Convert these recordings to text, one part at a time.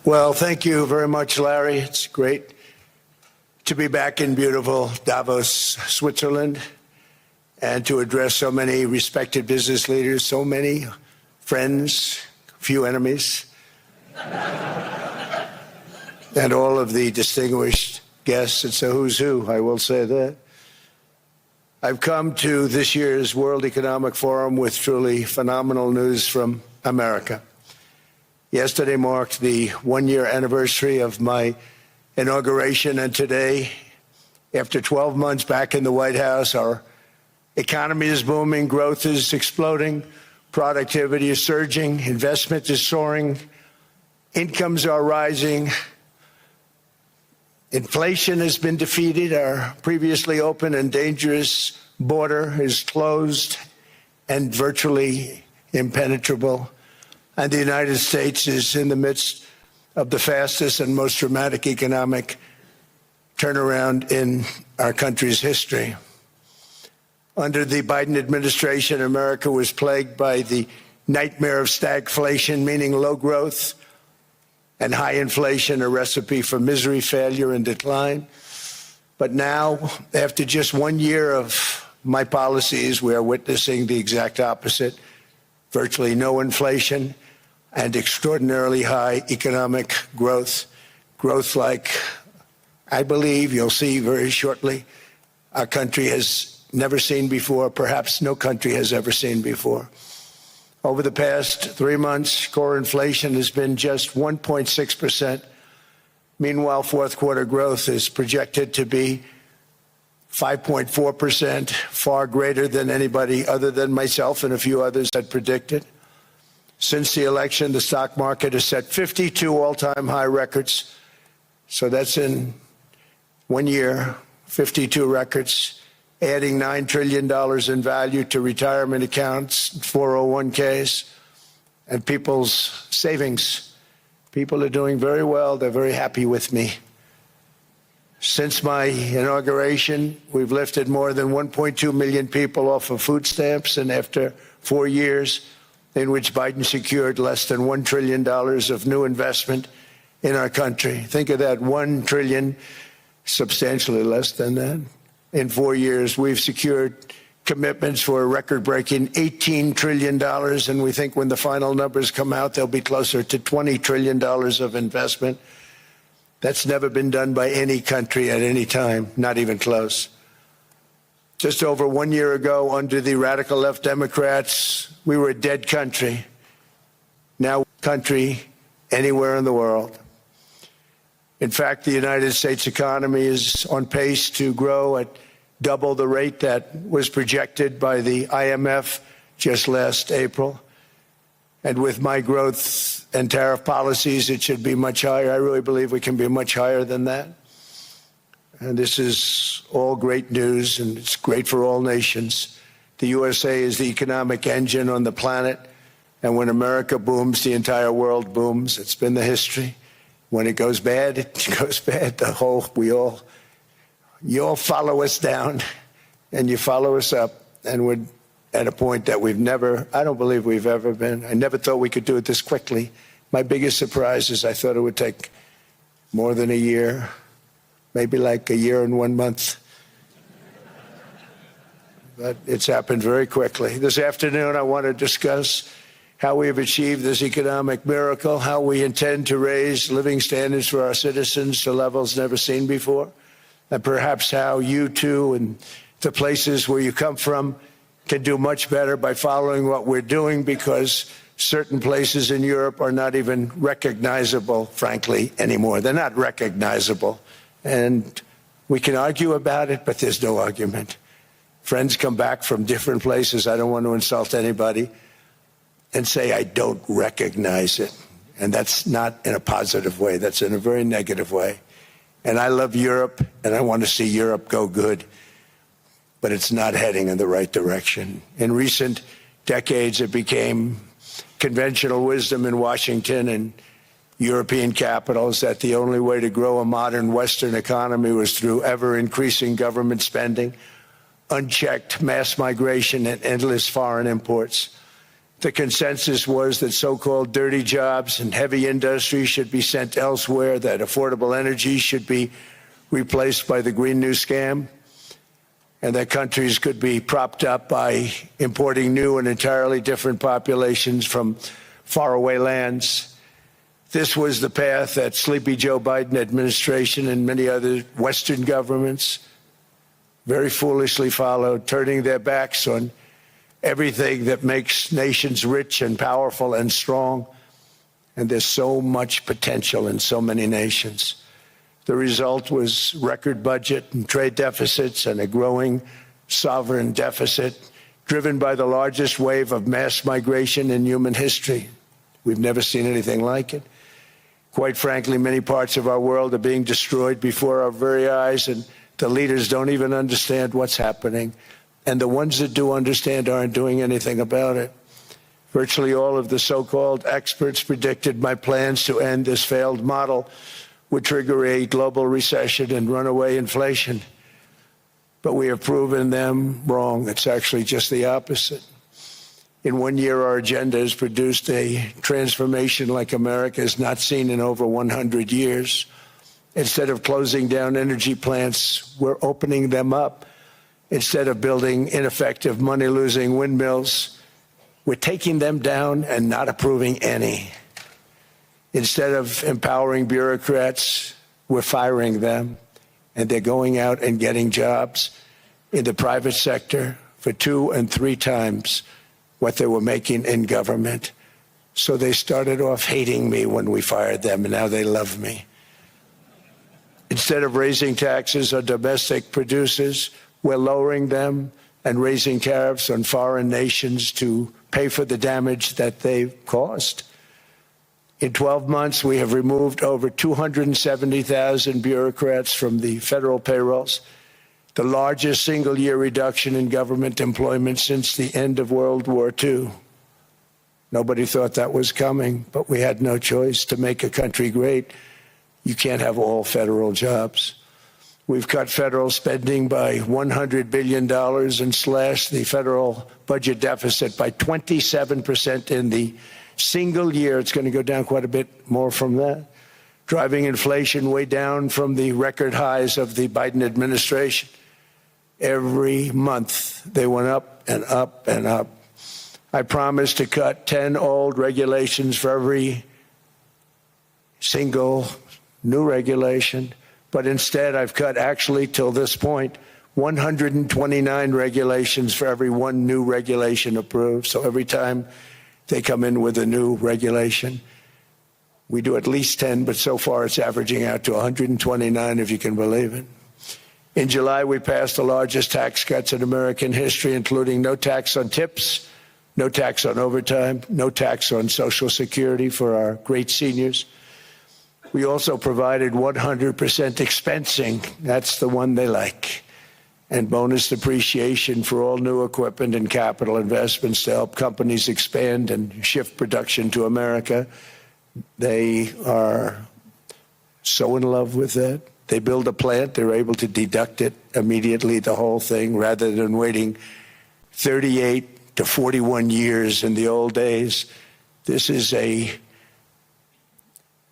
Well, thank you very much, Larry. It's great to be back in beautiful Davos, Switzerland, and to address so many respected business leaders, so many friends, few enemies, and all of the distinguished guests. It's a who's who, I will say that. I've come to this year's World Economic Forum with truly phenomenal news from America. Yesterday marked the one-year anniversary of my inauguration, and today, after 12 months back in the White House, our economy is booming, growth is exploding, productivity is surging, investment is soaring, incomes are rising, inflation has been defeated, our previously open and dangerous border is closed and virtually impenetrable, and the United States is in the midst of the fastest and most dramatic economic turnaround in our country's history. Under the Biden administration, America was plagued by the nightmare of stagflation, meaning low growth and high inflation, a recipe for misery, failure, and decline. But now, after just 1 year of my policies, we are witnessing the exact opposite: virtually no inflation and extraordinarily high economic growth. Growth like, I believe you'll see very shortly, our country has never seen before, perhaps no country has ever seen before. Over the past 3 months, core inflation has been just 1.6%. Meanwhile, fourth quarter growth is projected to be 5.4%, far greater than anybody other than myself and a few others had predicted. Since the election, the stock market has set 52 all-time high records. So that's in 1 year, 52 records, adding $9 trillion in value to retirement accounts, 401ks, and people's savings. People are doing very well. They're very happy with me. Since my inauguration, we've lifted more than 1.2 million people off of food stamps, and after 4 years in which Biden secured less than $1 trillion of new investment in our country. Think of that, $1 trillion, substantially less than that. In 4 years, we've secured commitments for a record-breaking $18 trillion, and we think when the final numbers come out, they'll be closer to $20 trillion of investment. That's never been done by any country at any time, not even close. Just over 1 year ago, under the radical left Democrats, we were a dead country. Now, country anywhere in the world. In fact, the United States economy is on pace to grow at double the rate that was projected by the IMF just last April. And with my growth and tariff policies, it should be much higher. I really believe we can be much higher than that. And this is all great news, and it's great for all nations. The USA is the economic engine on the planet, and when America booms, the entire world booms. It's been the history. When it goes bad, it goes bad. You all follow us down, and you follow us up, and we're at a point that I don't believe we've ever been. I never thought we could do it this quickly. My biggest surprise is I thought it would take more than a year, maybe like a year and 1 month. But it's happened very quickly. This afternoon, I want to discuss how we have achieved this economic miracle, how we intend to raise living standards for our citizens to levels never seen before, and perhaps how you too and the places where you come from can do much better by following what we're doing, because certain places in Europe are not even recognizable, frankly, anymore. They're not recognizable. And we can argue about it, but there's no argument. Friends come back from different places. I don't want to insult anybody and say I don't recognize it. And that's not in a positive way. That's in a very negative way. And I love Europe, and I want to see Europe go good, but it's not heading in the right direction. In recent decades, it became conventional wisdom in Washington and European capitals that the only way to grow a modern Western economy was through ever-increasing government spending, unchecked mass migration, and endless foreign imports. The consensus was that so-called dirty jobs and heavy industry should be sent elsewhere, that affordable energy should be replaced by the Green New Scam, and that countries could be propped up by importing new and entirely different populations from faraway lands. This was the path that Sleepy Joe Biden administration and many other Western governments very foolishly followed, turning their backs on everything that makes nations rich and powerful and strong. And there's so much potential in so many nations. The result was record budget and trade deficits and a growing sovereign deficit driven by the largest wave of mass migration in human history. We've never seen anything like it. Quite frankly, many parts of our world are being destroyed before our very eyes, and the leaders don't even understand what's happening. And the ones that do understand aren't doing anything about it. Virtually all of the so-called experts predicted my plans to end this failed model would trigger a global recession and runaway inflation. But we have proven them wrong. It's actually just the opposite. In 1 year, our agenda has produced a transformation like America has not seen in over 100 years. Instead of closing down energy plants, we're opening them up. Instead of building ineffective, money-losing windmills, we're taking them down and not approving any. Instead of empowering bureaucrats, we're firing them, and they're going out and getting jobs in the private sector for 2 and 3 times what they were making in government. So they started off hating me when we fired them, and now they love me. Instead of raising taxes on domestic producers, we're lowering them and raising tariffs on foreign nations to pay for the damage that they've caused. In 12 months, we have removed over 270,000 bureaucrats from the federal payrolls, the largest single-year reduction in government employment since the end of World War II. Nobody thought that was coming, but we had no choice. To make a country great, you can't have all federal jobs. We've cut federal spending by $100 billion and slashed the federal budget deficit by 27% in the single year. It's going to go down quite a bit more from that, driving inflation way down from the record highs of the Biden administration. Every month, they went up and up and up. I promised to cut 10 old regulations for every single new regulation. But instead, I've cut, actually, till this point, 129 regulations for every one new regulation approved. So every time they come in with a new regulation, we do at least 10, but so far it's averaging out to 129, if you can believe it. In July, we passed the largest tax cuts in American history, including no tax on tips, no tax on overtime, no tax on Social Security for our great seniors. We also provided 100% expensing. That's the one they like. And bonus depreciation for all new equipment and capital investments to help companies expand and shift production to America. They are so in love with that. They build a plant, they're able to deduct it immediately, the whole thing, rather than waiting 38 to 41 years in the old days. This is a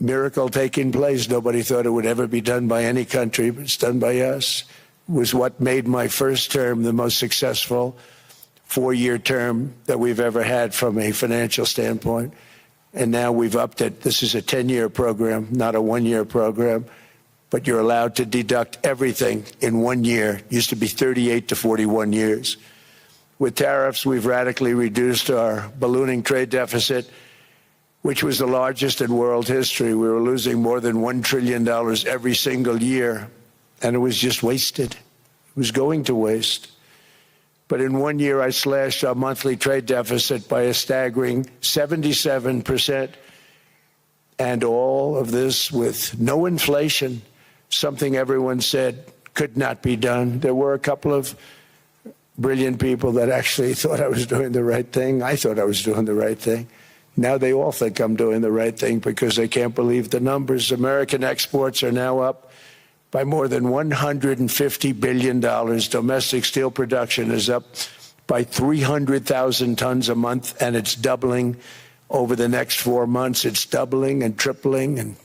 miracle taking place. Nobody thought it would ever be done by any country, but it's done by us. It was what made my first term the most successful 4-year term that we've ever had from a financial standpoint. And now we've upped it. This is a 10-year program, not a 1-year program. But you're allowed to deduct everything in 1 year. It used to be 38 to 41 years. With tariffs, we've radically reduced our ballooning trade deficit, which was the largest in world history. We were losing more than $1 trillion every single year, and it was just wasted. It was going to waste. But in 1 year, I slashed our monthly trade deficit by a staggering 77%, and all of this with no inflation, something everyone said could not be done. There were a couple of brilliant people that actually thought I was doing the right thing. I thought I was doing the right thing. Now they all think I'm doing the right thing because they can't believe the numbers. American exports are now up by more than $150 billion. Domestic steel production is up by 300,000 tons a month, and it's doubling over the next 4 months. It's doubling and tripling, and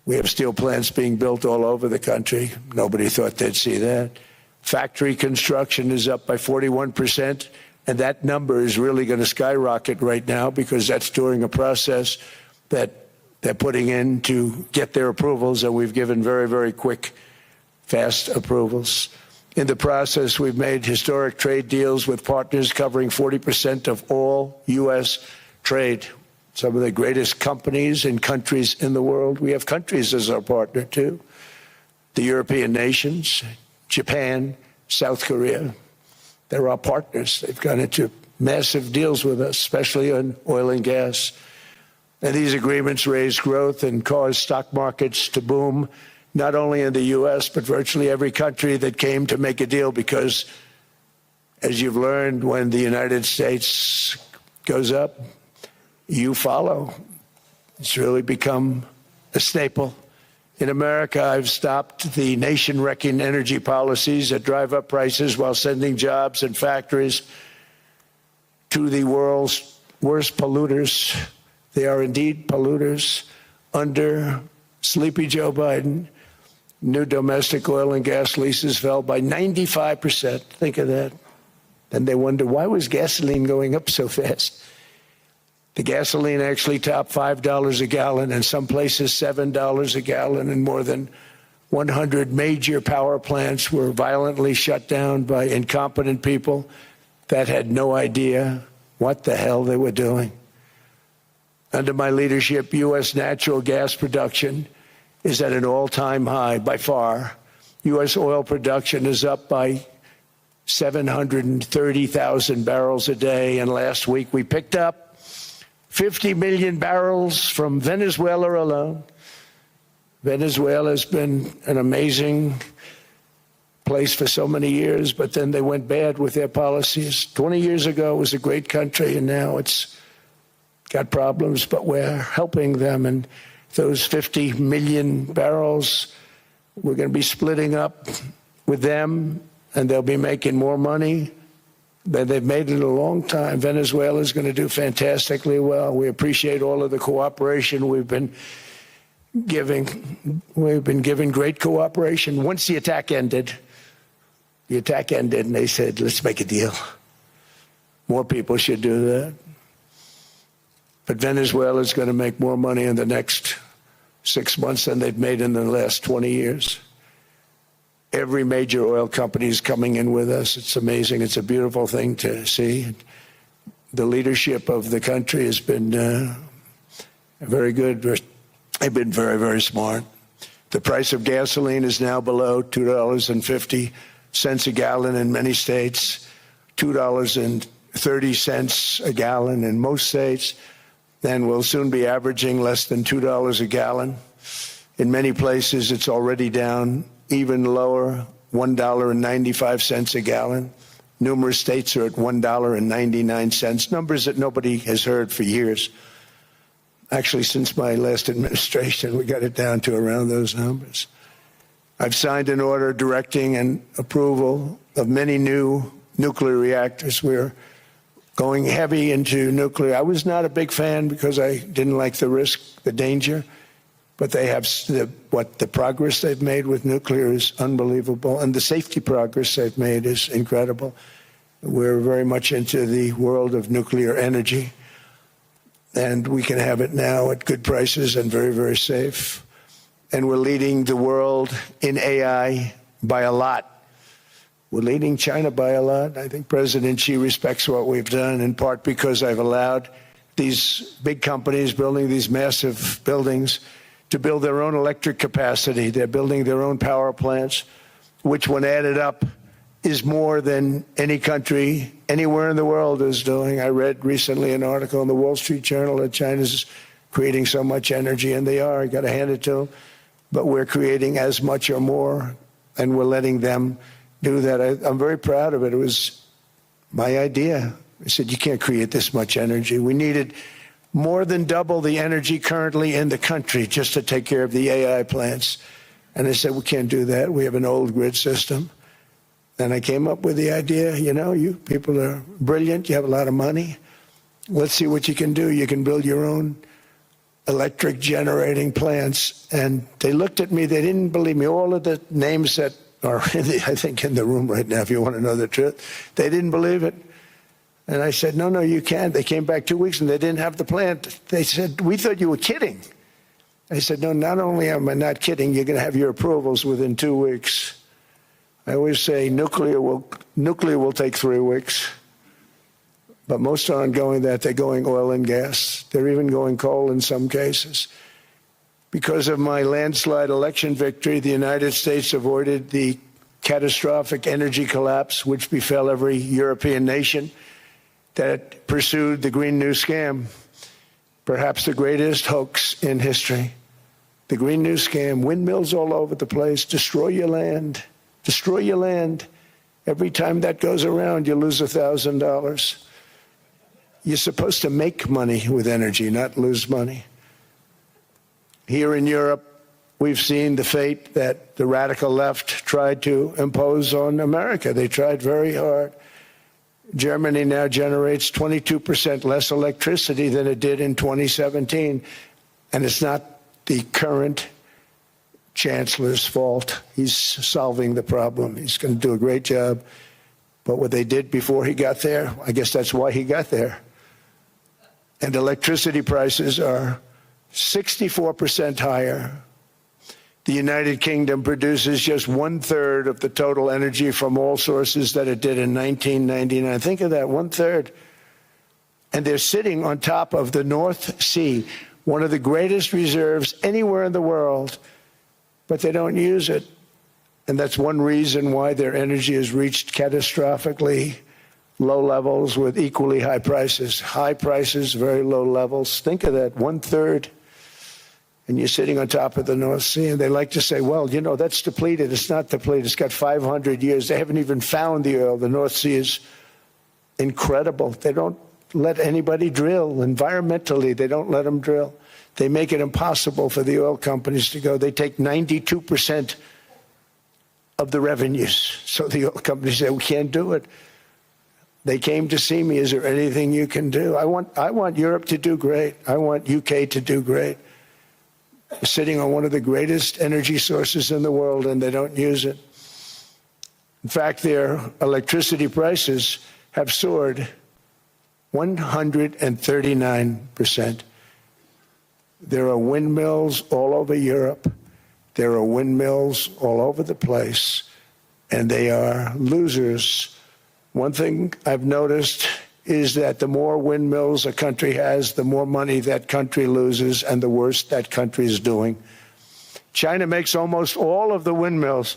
we have steel plants being built all over the country. Nobody thought they'd see that. Factory construction is up by 41%, and that number is really going to skyrocket right now because that's during a process that they're putting in to get their approvals, and we've given very, very quick, fast approvals. In the process, we've made historic trade deals with partners covering 40% of all U.S. trade. Some of the greatest companies and countries in the world. We have countries as our partner, too. The European nations, Japan, South Korea. They're our partners. They've gone into massive deals with us, especially on oil and gas. And these agreements raise growth and cause stock markets to boom, not only in the U.S., but virtually every country that came to make a deal, because, as you've learned, when the United States goes up, you follow. It's really become a staple. In America, I've stopped the nation-wrecking energy policies that drive up prices while sending jobs and factories to the world's worst polluters. They are indeed polluters. Under sleepy Joe Biden, new domestic oil and gas leases fell by 95%. Think of that. Then they wonder, why was gasoline going up so fast? The gasoline actually topped $5 a gallon, and some places $7 a gallon, and more than 100 major power plants were violently shut down by incompetent people that had no idea what the hell they were doing. Under my leadership, U.S. natural gas production is at an all-time high by far. U.S. oil production is up by 730,000 barrels a day, and last week we picked up 50 million barrels from Venezuela alone. Venezuela has been an amazing place for so many years, but then they went bad with their policies. 20 years ago, it was a great country, and now it's got problems, but we're helping them. And those 50 million barrels, we're going to be splitting up with them, and they'll be making more money than they've made in a long time. Venezuela is going to do fantastically well. We appreciate all of the cooperation we've been giving. We've been giving great cooperation. Once the attack ended, and they said, let's make a deal. More people should do that. But Venezuela is going to make more money in the next 6 months than they've made in the last 20 years. Every major oil company is coming in with us. It's amazing. It's a beautiful thing to see. The leadership of the country has been very good. They've been very, very smart. The price of gasoline is now below $2.50 a gallon in many states, $2.30 a gallon in most states. Then we'll soon be averaging less than $2 a gallon. In many places, it's already down even lower, $1.95 a gallon. Numerous states are at $1.99, numbers that nobody has heard for years. Actually, since my last administration, we got it down to around those numbers. I've signed an order directing and approval of many new nuclear reactors. We're going heavy into nuclear. I was not a big fan because I didn't like the risk, the danger. But they have the progress they've made with nuclear is unbelievable, and the safety progress they've made is incredible. We're very much into the world of nuclear energy, and we can have it now at good prices and very, very safe. And we're leading the world in AI by a lot. We're leading China by a lot. I think President Xi respects what we've done, in part because I've allowed these big companies building these massive buildings to build their own electric capacity. They're building their own power plants, which, when added up, is more than any country anywhere in the world is doing. I read recently an article in the Wall Street Journal that China's creating so much energy, and they are. I got to hand it to them. But we're creating as much or more, and we're letting them do that. I'm very proud of it. It was my idea. I said, you can't create this much energy. We needed more than double the energy currently in the country just to take care of the AI plants. And I said, we can't do that. We have an old grid system. And I came up with the idea, you people are brilliant, you have a lot of money. Let's see what you can do. You can build your own electric generating plants. And they looked at me, they didn't believe me. All of the names that are, I think, in the room right now, if you want to know the truth, they didn't believe it. And I said, no, you can't. They came back 2 weeks and they didn't have the plant. They said, we thought you were kidding. I said, no, not only am I not kidding, you're going to have your approvals within 2 weeks. I always say nuclear will take 3 weeks. But most aren't going that. They're going oil and gas. They're even going coal in some cases. Because of my landslide election victory, the United States avoided the catastrophic energy collapse which befell every European nation that pursued the Green New Scam, perhaps the greatest hoax in history. The Green New Scam, windmills all over the place, destroy your land. Destroy your land. Every time that goes around, you lose $1,000. You're supposed to make money with energy, not lose money. Here in Europe, we've seen the fate that the radical left tried to impose on America. They tried very hard. Germany now generates 22% less electricity than it did in 2017. And it's not the current chancellor's fault. He's solving the problem. He's going to do a great job. But what they did before he got there, I guess that's why he got there. And electricity prices are 64% higher. The United Kingdom produces just 1/3 of the total energy from all sources that it did in 1999. Think of that, 1/3. And they're sitting on top of the North Sea, one of the greatest reserves anywhere in the world, but they don't use it. And that's one reason why their energy has reached catastrophically low levels with equally high prices. High prices, very low levels. Think of that, 1/3. And you're sitting on top of the North Sea, and they like to say, well, that's depleted. It's not depleted. It's got 500 years. They haven't even found the oil. The North Sea is incredible. They don't let anybody drill. Environmentally, they don't let them drill. They make it impossible for the oil companies to go. They take 92% of the revenues. So the oil companies say, we can't do it. They came to see me. Is there anything you can do? I want Europe to do great. I want UK to do great. They're sitting on one of the greatest energy sources in the world, and they don't use it. In fact, their electricity prices have soared 139%. There are windmills all over Europe. There are windmills all over the place, and they are losers. One thing I've noticed is that the more windmills a country has, the more money that country loses, and the worse that country is doing. China makes almost all of the windmills,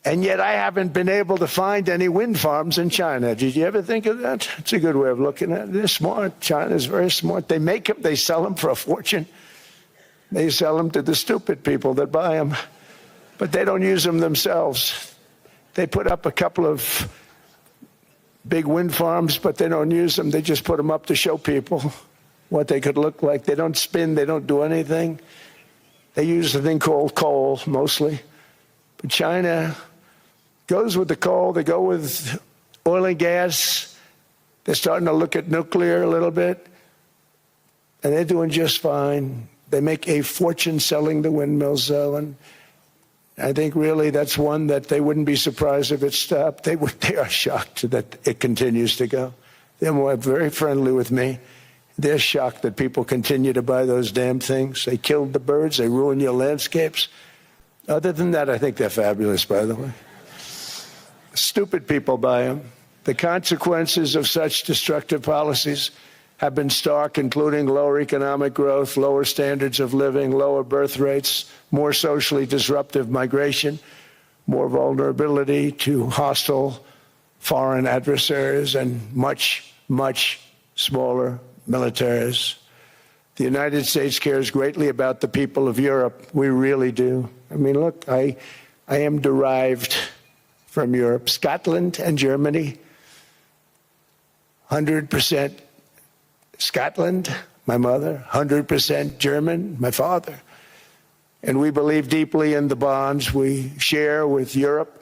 and yet I haven't been able to find any wind farms in China. Did you ever think of that? It's a good way of looking at it. They're smart. China's very smart. They make them, they sell them for a fortune. They sell them to the stupid people that buy them, but they don't use them themselves. They put up a couple of big wind farms, but they don't use them. They just put them up to show people what they could look like. They don't spin. They don't do anything. They use a thing called coal, mostly. But China goes with the coal. They go with oil and gas. They're starting to look at nuclear a little bit, and they're doing just fine. They make a fortune selling the windmills, though, and I think really that's one that they wouldn't be surprised if it stopped. They are shocked that it continues to go. They're very friendly with me. They're shocked that people continue to buy those damn things. They killed the birds. They ruin your landscapes. Other than that, I think they're fabulous, by the way. Stupid people buy them. The consequences of such destructive policies have been stark, including lower economic growth, lower standards of living, lower birth rates, more socially disruptive migration, more vulnerability to hostile foreign adversaries, and much, much smaller militaries. The United States cares greatly about the people of Europe. We really do. I mean, look, I am derived from Europe. Scotland and Germany, 100% Scotland, my mother, 100% German, my father. And we believe deeply in the bonds we share with Europe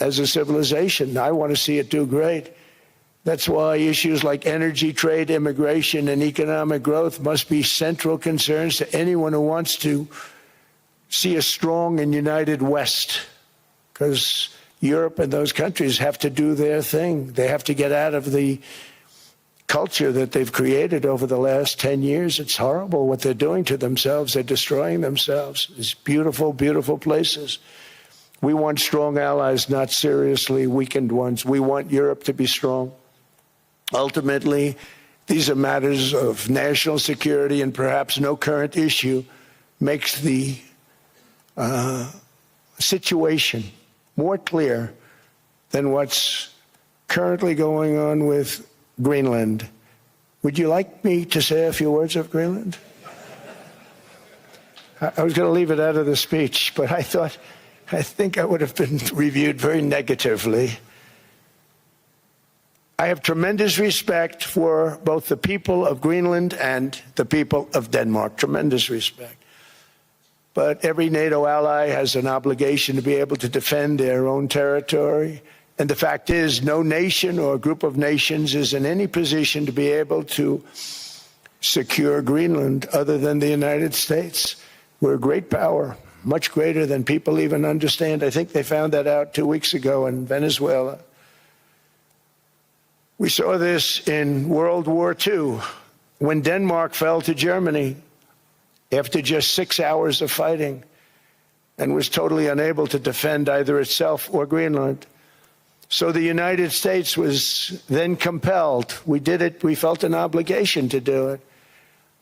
as a civilization. I want to see it do great. That's why issues like energy, trade, immigration, and economic growth must be central concerns to anyone who wants to see a strong and united West, because Europe and those countries have to do their thing. They have to get out of the culture that they've created over the last 10 years. It's horrible what they're doing to themselves. They're destroying themselves. These beautiful, beautiful places. We want strong allies, not seriously weakened ones. We want Europe to be strong. Ultimately, these are matters of national security, and perhaps no current issue makes the situation more clear than what's currently going on with Greenland. Would you like me to say a few words of Greenland? I was going to leave it out of the speech, but I think I would have been reviewed very negatively. I have tremendous respect for both the people of Greenland and the people of Denmark, tremendous respect. But every NATO ally has an obligation to be able to defend their own territory. And the fact is, no nation or group of nations is in any position to be able to secure Greenland other than the United States. We're a great power, much greater than people even understand. I think they found that out 2 weeks ago in Venezuela. We saw this in World War II, when Denmark fell to Germany after just 6 hours of fighting and was totally unable to defend either itself or Greenland. So the United States was then compelled, we did it, we felt an obligation to do it,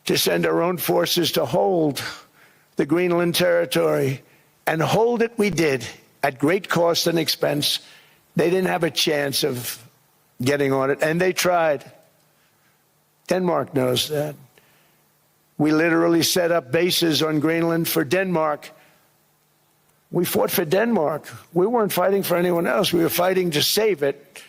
to send our own forces to hold the Greenland territory, and hold it we did at great cost and expense. They didn't have a chance of getting on it, and they tried. Denmark knows that. We literally set up bases on Greenland for Denmark. We fought for Denmark. We weren't fighting for anyone else. We were fighting to save it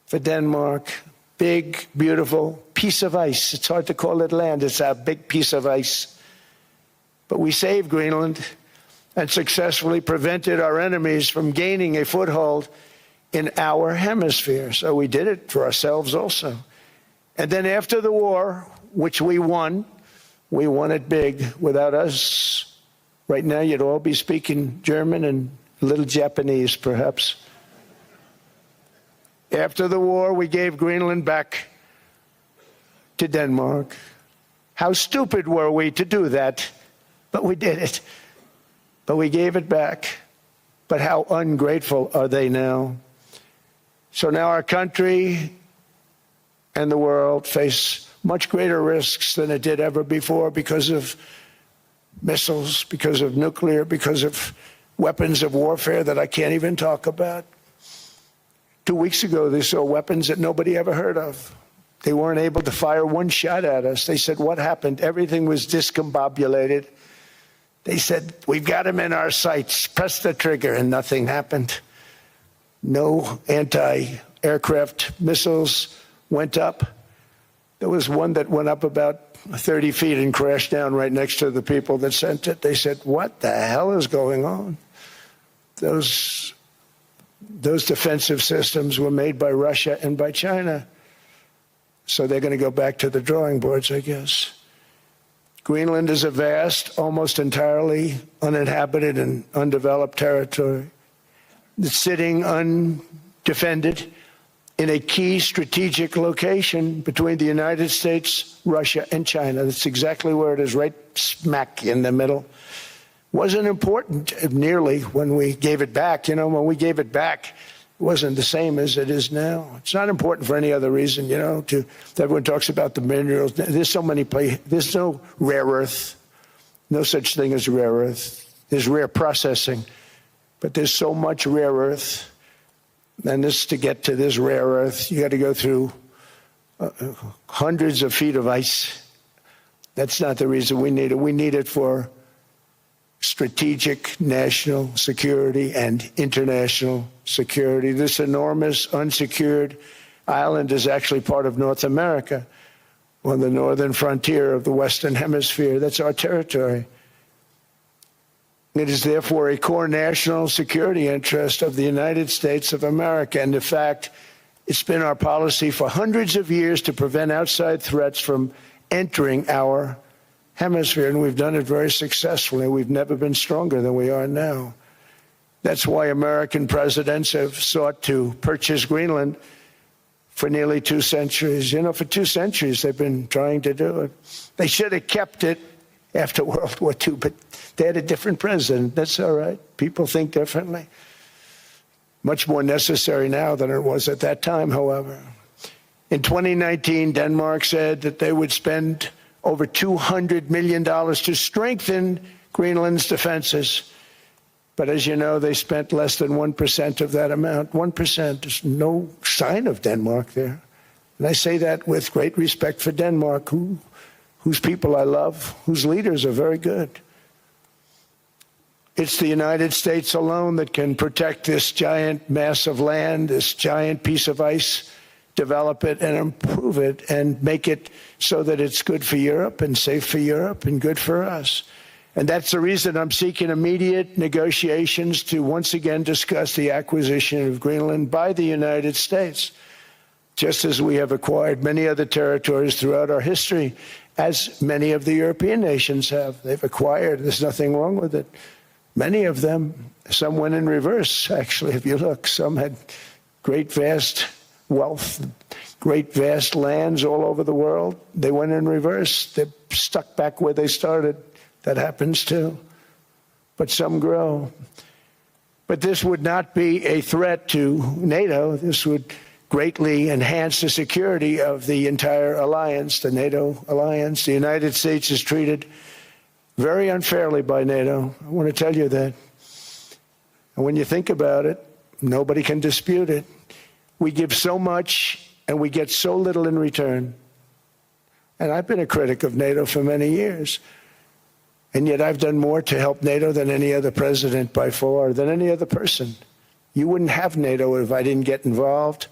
for Denmark. Big, beautiful piece of ice. It's hard to call it land. It's a big piece of ice. But we saved Greenland and successfully prevented our enemies from gaining a foothold in our hemisphere. So we did it for ourselves also. And then after the war, which we won it big. Without us, right now you'd all be speaking German and a little Japanese, perhaps. After the war, we gave Greenland back to Denmark. How stupid were we to do that? But we did it. But we gave it back. But how ungrateful are they now? So now our country and the world face much greater risks than it did ever before because of missiles, because of nuclear, because of weapons of warfare that I can't even talk about. 2 weeks ago, they saw weapons that nobody ever heard of. They weren't able to fire one shot at us. They said, what happened? Everything was discombobulated. They said, we've got them in our sights. Press the trigger, and nothing happened. No anti-aircraft missiles went up. There was one that went up about 30 feet and crashed down right next to the people that sent it. They said, what the hell is going on? Those defensive systems were made by Russia and by China. So they're going to go back to the drawing boards, I guess. Greenland is a vast, almost entirely uninhabited and undeveloped territory. It's sitting undefended in a key strategic location between the United States, Russia, and China. That's exactly where it is, right smack in the middle. Wasn't important nearly when we gave it back. You know, when we gave it back, it wasn't the same as it is now. It's not important for any other reason, you know, everyone talks about the minerals. There's so many places. There's no rare earth, no such thing as rare earth. There's rare processing, but there's so much rare earth. And this, to get to this rare earth, you got to go through hundreds of feet of ice. That's not the reason we need it. We need it for strategic national security and international security. This enormous unsecured island is actually part of North America, on the northern frontier of the Western Hemisphere. That's our territory. It is therefore a core national security interest of the United States of America. And in fact, it's been our policy for hundreds of years to prevent outside threats from entering our hemisphere, and we've done it very successfully. We've never been stronger than we are now. That's why American presidents have sought to purchase Greenland for nearly 2 centuries. You know, for 2 centuries they've been trying to do it. They should have kept it after World War II, but they had a different president. That's all right. People think differently. Much more necessary now than it was at that time, however. In 2019, Denmark said that they would spend over $200 million to strengthen Greenland's defenses. But as you know, they spent less than 1% of that amount. 1%. There's no sign of Denmark there. And I say that with great respect for Denmark, whose people I love, whose leaders are very good. It's the United States alone that can protect this giant mass of land, this giant piece of ice, develop it and improve it and make it so that it's good for Europe and safe for Europe and good for us. And that's the reason I'm seeking immediate negotiations to once again discuss the acquisition of Greenland by the United States, just as we have acquired many other territories throughout our history, as many of the European nations have. They've acquired, there's nothing wrong with it. Many of them, some went in reverse, actually, if you look. Some had great, vast wealth, great, vast lands all over the world. They went in reverse. They're stuck back where they started. That happens too. But some grow. But this would not be a threat to NATO. This would greatly enhance the security of the entire alliance, the NATO alliance. The United States is treated very unfairly by NATO. I want to tell you that. And when you think about it, nobody can dispute it. We give so much and we get so little in return. And I've been a critic of NATO for many years. And yet I've done more to help NATO than any other president by far, than any other person. You wouldn't have NATO if I didn't get involved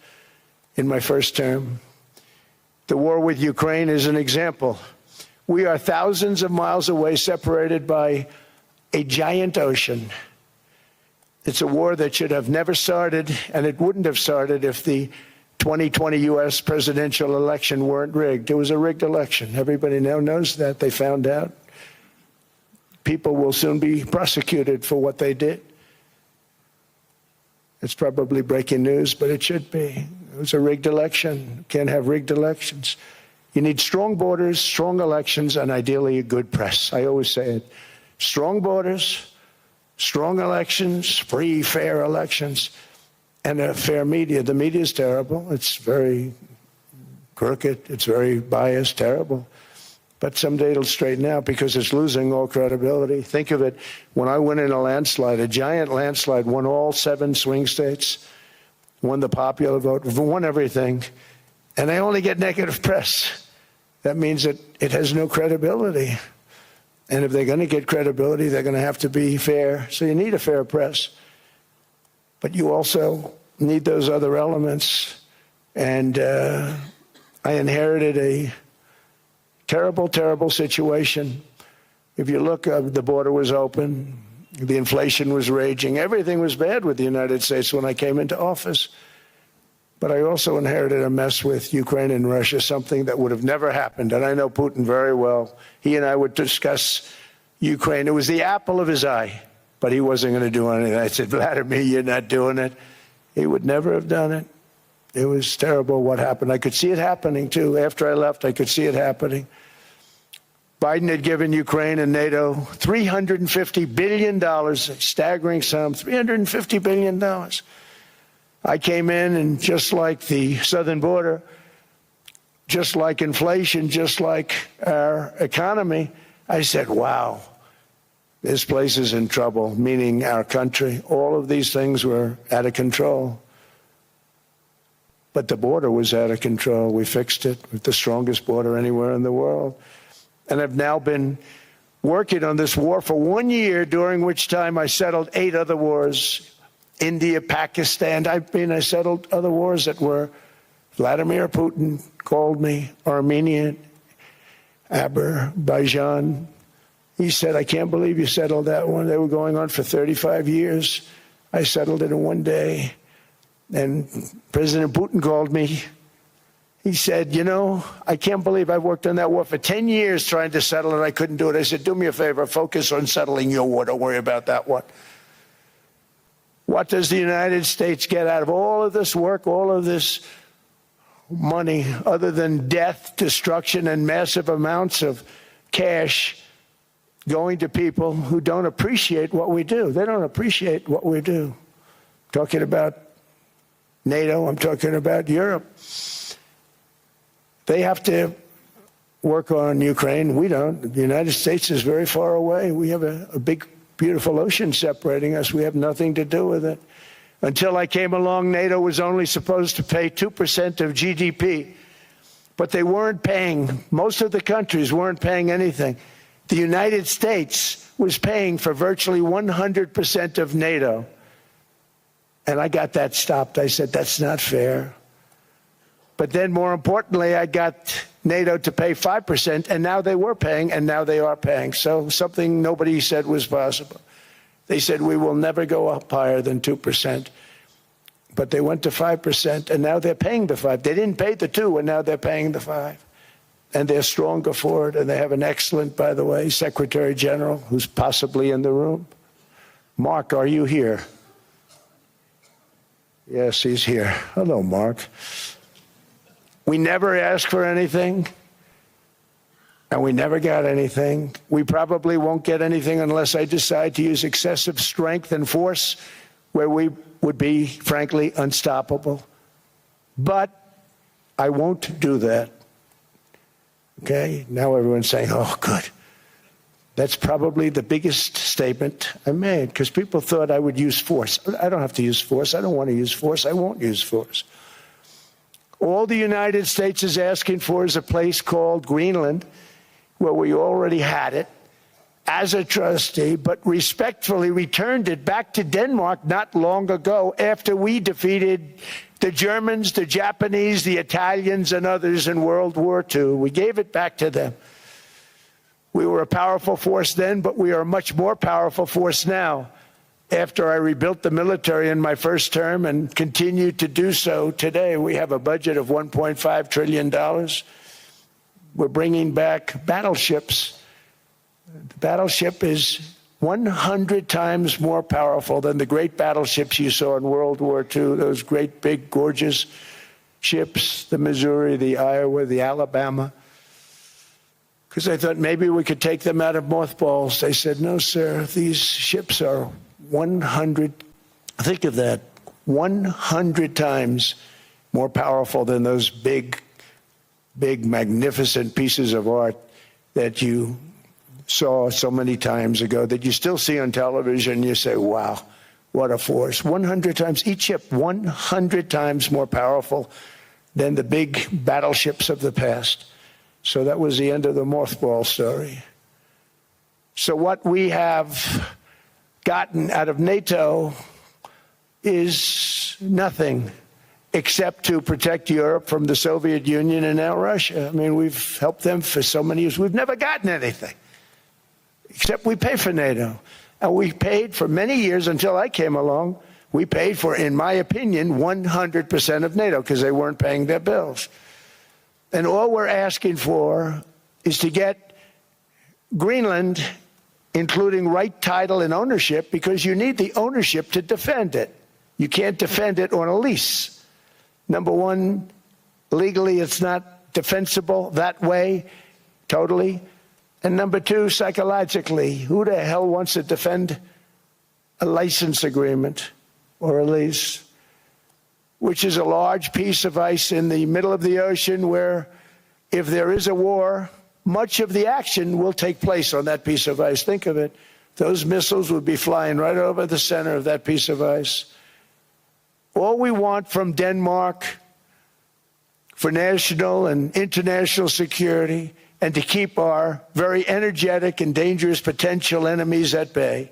in my first term. The war with Ukraine is an example. We are thousands of miles away, separated by a giant ocean. It's a war that should have never started, and it wouldn't have started if the 2020 U.S. presidential election weren't rigged. It was a rigged election. Everybody now knows that. They found out. People will soon be prosecuted for what they did. It's probably breaking news, but it should be. It was a rigged election. You can't have rigged elections. You need strong borders, strong elections, and ideally a good press. I always say it. Strong borders, strong elections, free, fair elections, and a fair media. The media is terrible. It's very crooked. It's very biased, terrible. But someday it'll straighten out because it's losing all credibility. Think of it. When I win in a landslide, a giant landslide, won all 7 swing states, won the popular vote, won everything, and I only get negative press. That means that it has no credibility. And if they're going to get credibility, they're going to have to be fair. So you need a fair press. But you also need those other elements. And I inherited a terrible, terrible situation. If you look, the border was open. The inflation was raging. Everything was bad with the United States when I came into office. But I also inherited a mess with Ukraine and Russia, something that would have never happened. And I know Putin very well. He and I would discuss Ukraine. It was the apple of his eye, but he wasn't going to do anything. I said, Vladimir, you're not doing it. He would never have done it. It was terrible what happened. I could see it happening, too. After I left, I could see it happening. Biden had given Ukraine and NATO $350 billion, a staggering sum, $350 billion. I came in, and just like the southern border, just like inflation, just like our economy, I said, wow, this place is in trouble, meaning our country. All of these things were out of control. But the border was out of control. We fixed it with the strongest border anywhere in the world. And I've now been working on this war for 1 year, during which time I settled 8 other wars. India, Pakistan. I settled other wars that were Vladimir Putin called me, Armenia, Azerbaijan, He said, I can't believe you settled that one. They were going on for 35 years. I settled it in one day. And President Putin called me. He said, you know, I can't believe I've worked on that war for 10 years trying to settle it. I couldn't do it. I said, do me a favor, focus on settling your war. Don't worry about that one. What does the United States get out of all of this work, all of this money, other than death, destruction, and massive amounts of cash going to people who don't appreciate what we do? They don't appreciate what we do. I'm talking about NATO. I'm talking about Europe. They have to work on Ukraine. We don't. The United States is very far away. We have a big, beautiful ocean separating us. We have nothing to do with it. Until I came along, NATO was only supposed to pay 2% of GDP. But they weren't paying. Most of the countries weren't paying anything. The United States was paying for virtually 100% of NATO. And I got that stopped. I said, that's not fair. But then, more importantly, I got NATO to pay 5%, and now they were paying, and now they are paying. So something nobody said was possible. They said, we will never go up higher than 2%. But they went to 5%, and now they're paying the 5%. They didn't pay the 2%, and now they're paying the 5%. And they're stronger for it, and they have an excellent, by the way, Secretary General, who's possibly in the room. Mark, are you here? Yes, he's here. Hello, Mark. We never asked for anything, and we never got anything. We probably won't get anything unless I decide to use excessive strength and force, where we would be, frankly, unstoppable. But I won't do that. Okay? Now everyone's saying, oh, good. That's probably the biggest statement I made, because people thought I would use force. I don't have to use force. I don't want to use force. I won't use force. All the United States is asking for is a place called Greenland, where we already had it as a trustee, but respectfully returned it back to Denmark not long ago after we defeated the Germans, the Japanese, the Italians, and others in World War II. We gave it back to them. We were a powerful force then, but we are a much more powerful force now. After I rebuilt the military in my first term and continue to do so today, we have a budget of $1.5 trillion. We're bringing back battleships. The battleship is 100 times more powerful than the great battleships you saw in World War II, those great, big, gorgeous ships, the Missouri, the Iowa, the Alabama. Because I thought maybe we could take them out of mothballs. They said, no, sir, these ships are 100, think of that, 100 times more powerful than those big, magnificent pieces of art that you saw so many times ago, that you still see on television. You say, wow, what a force. 100 times, each ship 100 times more powerful than the big battleships of the past. So that was the end of the mothball story. So what we have gotten out of NATO is nothing except to protect Europe from the Soviet Union and now Russia. I mean, we've helped them for so many years. We've never gotten anything, except we pay for NATO. And we paid for many years until I came along. We paid for, in my opinion, 100% of NATO because they weren't paying their bills. And all we're asking for is to get Greenland, including right title and ownership, because you need the ownership to defend it. You can't defend it on a lease. Number one, legally it's not defensible that way, totally. And number two, psychologically, who the hell wants to defend a license agreement or a lease, which is a large piece of ice in the middle of the ocean where if there is a war, much of the action will take place on that piece of ice. Think of it. Those missiles would be flying right over the center of that piece of ice. All we want from Denmark for national and international security and to keep our very energetic and dangerous potential enemies at bay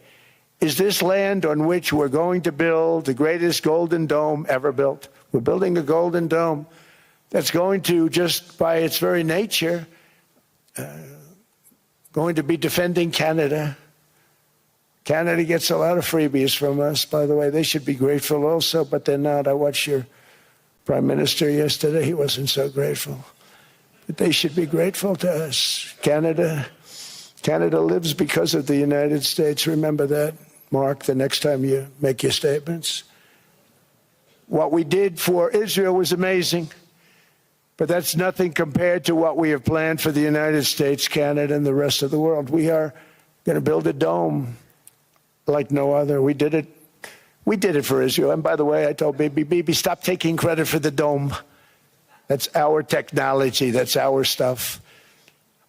is this land on which we're going to build the greatest golden dome ever built. We're building a golden dome that's going to, just by its very nature, going going to be defending Canada. Canada gets a lot of freebies from us, by the way. They should be grateful also, but they're not. I watched your Prime Minister yesterday. He wasn't so grateful. But they should be grateful to us. Canada lives because of the United States. Remember that, Mark, the next time you make your statements. What we did for Israel was amazing, but that's nothing compared to what we have planned for the United States, Canada, and the rest of the world. We are going to build a dome like no other. We did it for Israel. And by the way, I told Bibi, stop taking credit for the dome. That's our technology. That's our stuff.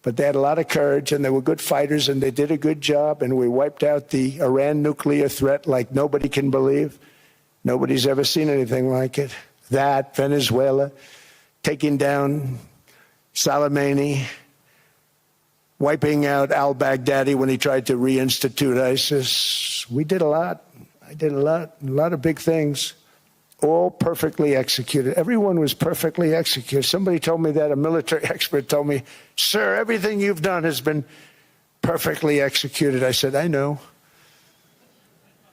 But they had a lot of courage, and they were good fighters, and they did a good job, and we wiped out the Iran nuclear threat like nobody can believe. Nobody's ever seen anything like it. That, Venezuela, taking down Soleimani, wiping out al-Baghdadi when he tried to reinstitute ISIS. We did a lot. I did a lot of big things, all perfectly executed. Everyone was perfectly executed. Somebody told me that, a military expert told me, sir, everything you've done has been perfectly executed. I said, I know.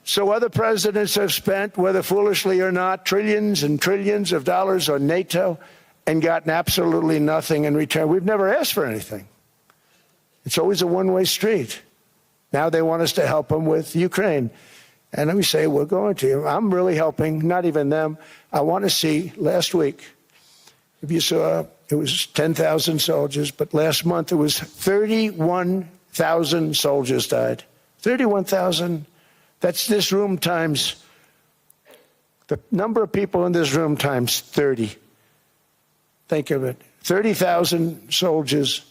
So other presidents have spent, whether foolishly or not, trillions and trillions of dollars on NATO and gotten absolutely nothing in return. We've never asked for anything. It's always a one-way street. Now they want us to help them with Ukraine. And let me say, we're going to. I'm really helping, not even them. I want to see, last week, if you saw, it was 10,000 soldiers, but last month it was 31,000 soldiers died. 31,000. That's this room times, the number of people in this room times 30. Think of it. 30,000 soldiers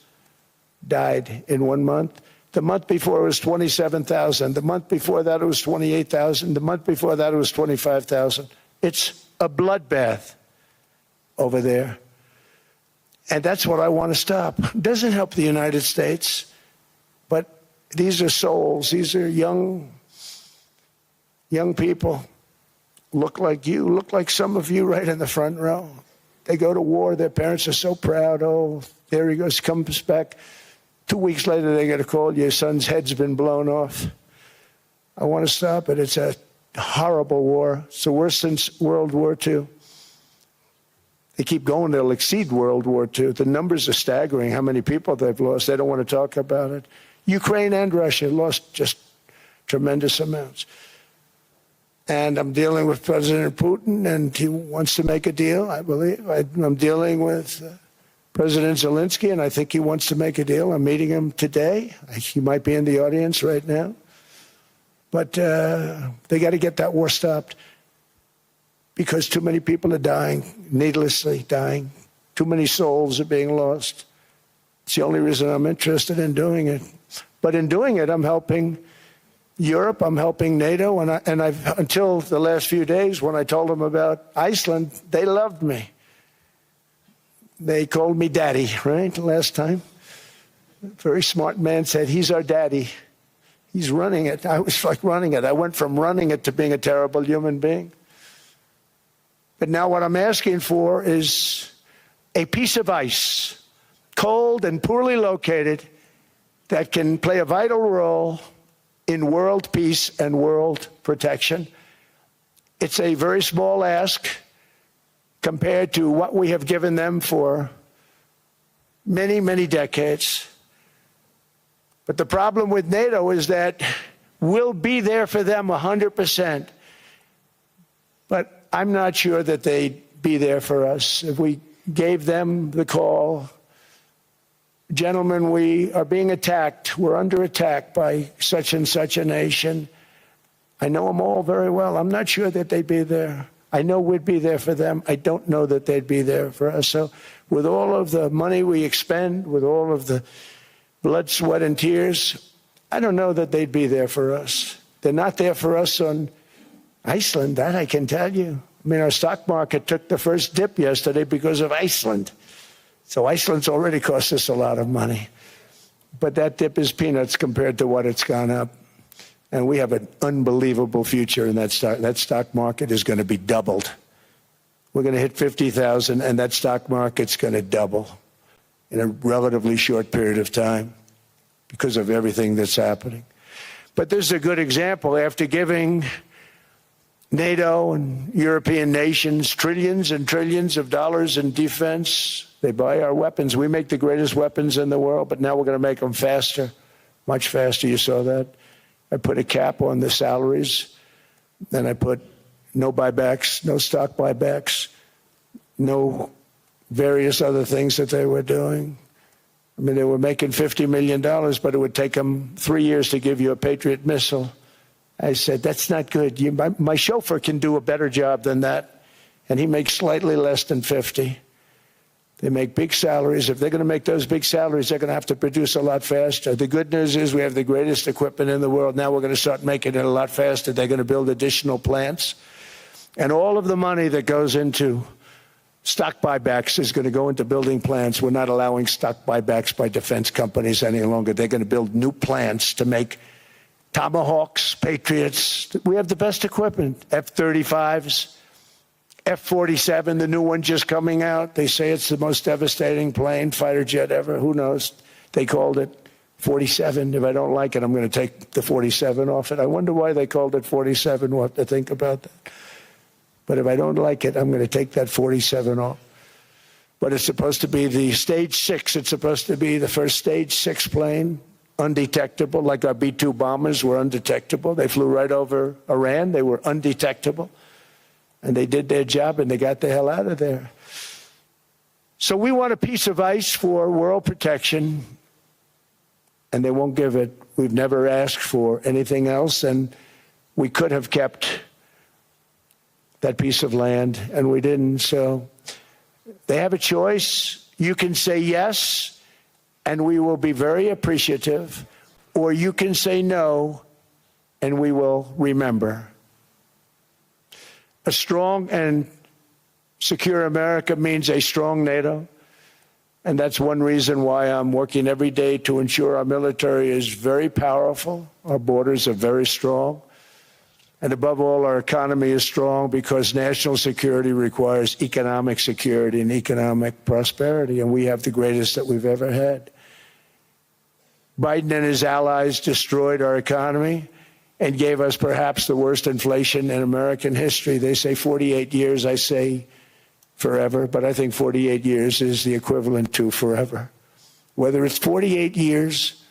died in 1 month. The month before it was 27,000. The month before that it was 28,000. The month before that it was 25,000. It's a bloodbath over there. And that's what I want to stop. It doesn't help the United States, but these are souls. These are young people. Look like you, look like some of you right in the front row. They go to war. Their parents are so proud. Oh, there he goes, comes back. 2 weeks later, they get a call, your son's head's been blown off. I want to stop it. It's a horrible war. It's the worst since World War II. They keep going, they'll exceed World War II. The numbers are staggering, how many people they've lost. They don't want to talk about it. Ukraine and Russia lost just tremendous amounts. And I'm dealing with President Putin, and he wants to make a deal, I believe. I'm dealing with President Zelensky, and I think he wants to make a deal. I'm meeting him today. He might be in the audience right now. But they got to get that war stopped because too many people are dying, needlessly dying. Too many souls are being lost. It's the only reason I'm interested in doing it. But in doing it, I'm helping Europe, I'm helping NATO, and I've until the last few days when I told them about Iceland, they loved me. They called me daddy, right, last time. A very smart man said, he's our daddy. He's running it. I was like running it. I went from running it to being a terrible human being. But now what I'm asking for is a piece of ice, cold and poorly located, that can play a vital role in world peace and world protection. It's a very small ask compared to what we have given them for many, many decades. But the problem with NATO is that we'll be there for them 100%. But I'm not sure that they'd be there for us. If we gave them the call, gentlemen, we are being attacked. We're under attack by such and such a nation. I know them all very well. I'm not sure that they'd be there. I know we'd be there for them. I don't know that they'd be there for us. So with all of the money we expend, with all of the blood, sweat, and tears, I don't know that they'd be there for us. They're not there for us on Iceland, that I can tell you. I mean, our stock market took the first dip yesterday because of Iceland. So Iceland's already cost us a lot of money. But that dip is peanuts compared to what it's gone up. And we have an unbelievable future in that stock. That stock market is going to be doubled. We're going to hit 50,000, and that stock market's going to double in a relatively short period of time. because of everything that's happening. But this is a good example. After giving NATO and European nations trillions and trillions of dollars in defense, they buy our weapons. We make the greatest weapons in the world, but now we're going to make them faster, much faster. You saw that. I put a cap on the salaries. Then I put no buybacks, no stock buybacks, no various other things that they were doing. I mean, they were making $50 million, but it would take them 3 years to give you a Patriot missile. I said, that's not good. My chauffeur can do a better job than that, and he makes slightly less than 50. They make big salaries. If they're going to make those big salaries, they're going to have to produce a lot faster. The good news is we have the greatest equipment in the world. Now we're going to start making it a lot faster. They're going to build additional plants. And all of the money that goes into stock buybacks is going to go into building plants. We're not allowing stock buybacks by defense companies any longer. They're going to build new plants to make Tomahawks, Patriots. We have the best equipment, F-35s. F-47, the new one just coming out. They say it's the most devastating plane, fighter jet ever. Who knows? They called it 47. If I don't like it, I'm going to take the 47 off it. I wonder why they called it 47. We'll have to think about that. But if I don't like it, I'm going to take that 47 off. But it's supposed to be the Stage 6. It's supposed to be the first Stage 6 plane, undetectable, like our B-2 bombers were undetectable. They flew right over Iran. They were undetectable. And they did their job, and they got the hell out of there. So we want a piece of ice for world protection, and they won't give it. We've never asked for anything else, and we could have kept that piece of land, and we didn't. So they have a choice. You can say yes, and we will be very appreciative, or you can say no, and we will remember. A strong and secure America means a strong NATO, and that's one reason why I'm working every day to ensure our military is very powerful, our borders are very strong, and above all, our economy is strong, because national security requires economic security and economic prosperity, and we have the greatest that we've ever had. Biden and his allies destroyed our economy and gave us perhaps the worst inflation in American history. They say 48 years, I say forever, but I think 48 years is the equivalent to forever. Whether it's 48 years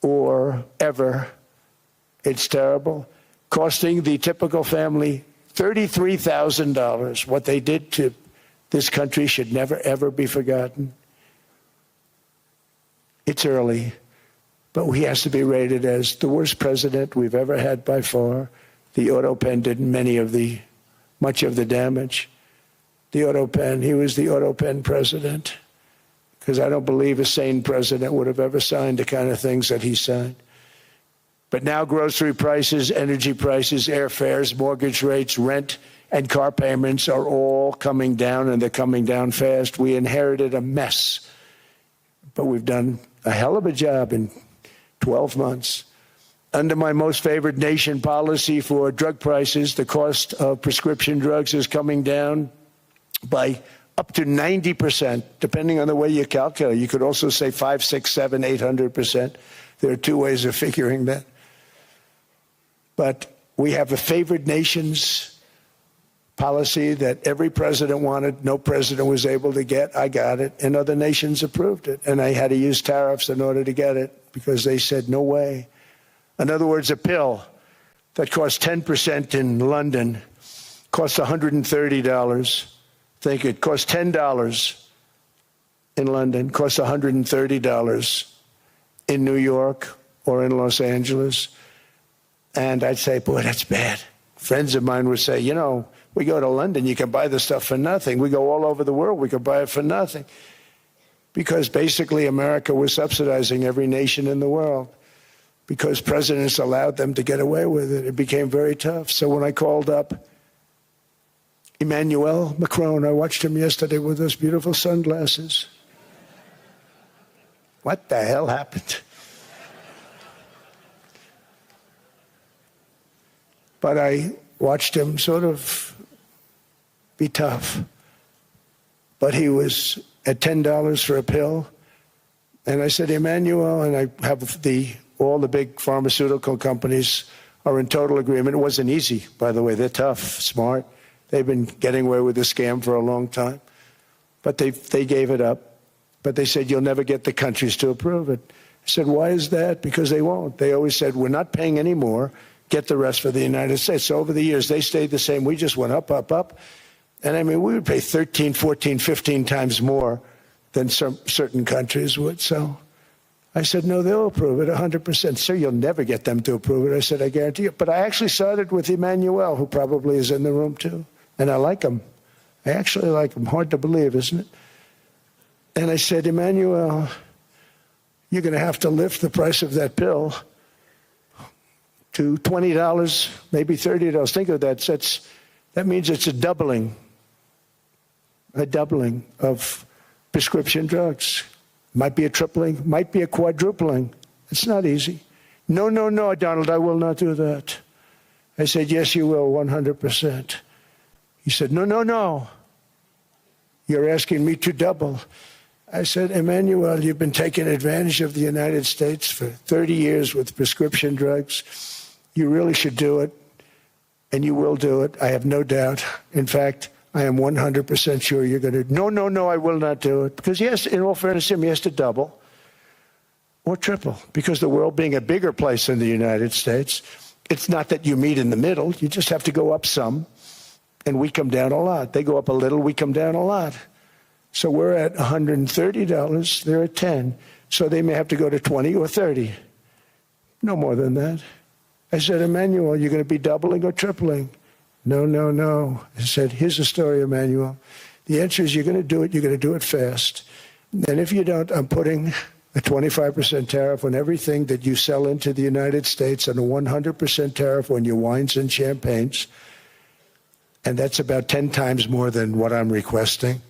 or ever, it's terrible, costing the typical family $33,000. What they did to this country should never, ever be forgotten. It's early, but he has to be rated as the worst president we've ever had by far. The auto pen did much of the damage. The auto pen, he was the auto pen president, because I don't believe a sane president would have ever signed the kind of things that he signed. But now grocery prices, energy prices, airfares, mortgage rates, rent, and car payments are all coming down, and they're coming down fast. We inherited a mess, but we've done a hell of a job in 12 months. Under my most favored nation policy for drug prices, the cost of prescription drugs is coming down by up to 90%, depending on the way you calculate. You could also say 5, 6, 7, 800%. There are two ways of figuring that. But we have a favored nations policy that every president wanted, no president was able to get. I got it, and other nations approved it. And I had to use tariffs in order to get it, because they said, no way. In other words, a pill that costs 10% in London costs $130. Think it costs $10 in London, costs $130 in New York or in Los Angeles. And I'd say, boy, that's bad. Friends of mine would say, you know, we go to London, you can buy the stuff for nothing. We go all over the world, we can buy it for nothing. Because basically America was subsidizing every nation in the world, because presidents allowed them to get away with it. It became very tough. So when I called up Emmanuel Macron, I watched him yesterday with those beautiful sunglasses. What the hell happened? But I watched him sort of be tough. But he was at $10 for a pill. And I said, Emmanuel, and I have all the big pharmaceutical companies are in total agreement. It wasn't easy, by the way. They're tough, smart. They've been getting away with the scam for a long time. But they gave it up. But they said, you'll never get the countries to approve it. I said, why is that? Because they won't. They always said, we're not paying any more. Get the rest for the United States. So over the years, they stayed the same. We just went up, up, up. And I mean, we would pay 13, 14, 15 times more than some certain countries would. So I said, no, they'll approve it 100%. Sir, you'll never get them to approve it. I said, I guarantee you. But I actually started with Emmanuel, who probably is in the room too. And I like him. I actually like him. Hard to believe, isn't it? And I said, Emmanuel, you're going to have to lift the price of that pill to $20, maybe $30. Think of that. That means it's a doubling of prescription drugs. Might be a tripling, might be a quadrupling. It's not easy. No, no, no, Donald, I will not do that. I said, yes, you will, 100%. He said, no, no, no. You're asking me to double. I said, Emmanuel, you've been taking advantage of the United States for 30 years with prescription drugs. You really should do it, and you will do it. I have no doubt. In fact, I am 100% sure you're going to. No, no, no, I will not do it. Because, yes, in all fairness, he has to double or triple. Because the world being a bigger place than the United States, it's not that you meet in the middle. You just have to go up some, and we come down a lot. They go up a little, we come down a lot. So we're at $130, they're at 10. So they may have to go to 20 or 30. No more than that. I said, Emmanuel, you're going to be doubling or tripling? No, no, no. I said, here's the story, Emmanuel. The answer is you're going to do it. You're going to do it fast. And if you don't, I'm putting a 25% tariff on everything that you sell into the United States and a 100% tariff on your wines and champagnes. And that's about 10 times more than what I'm requesting.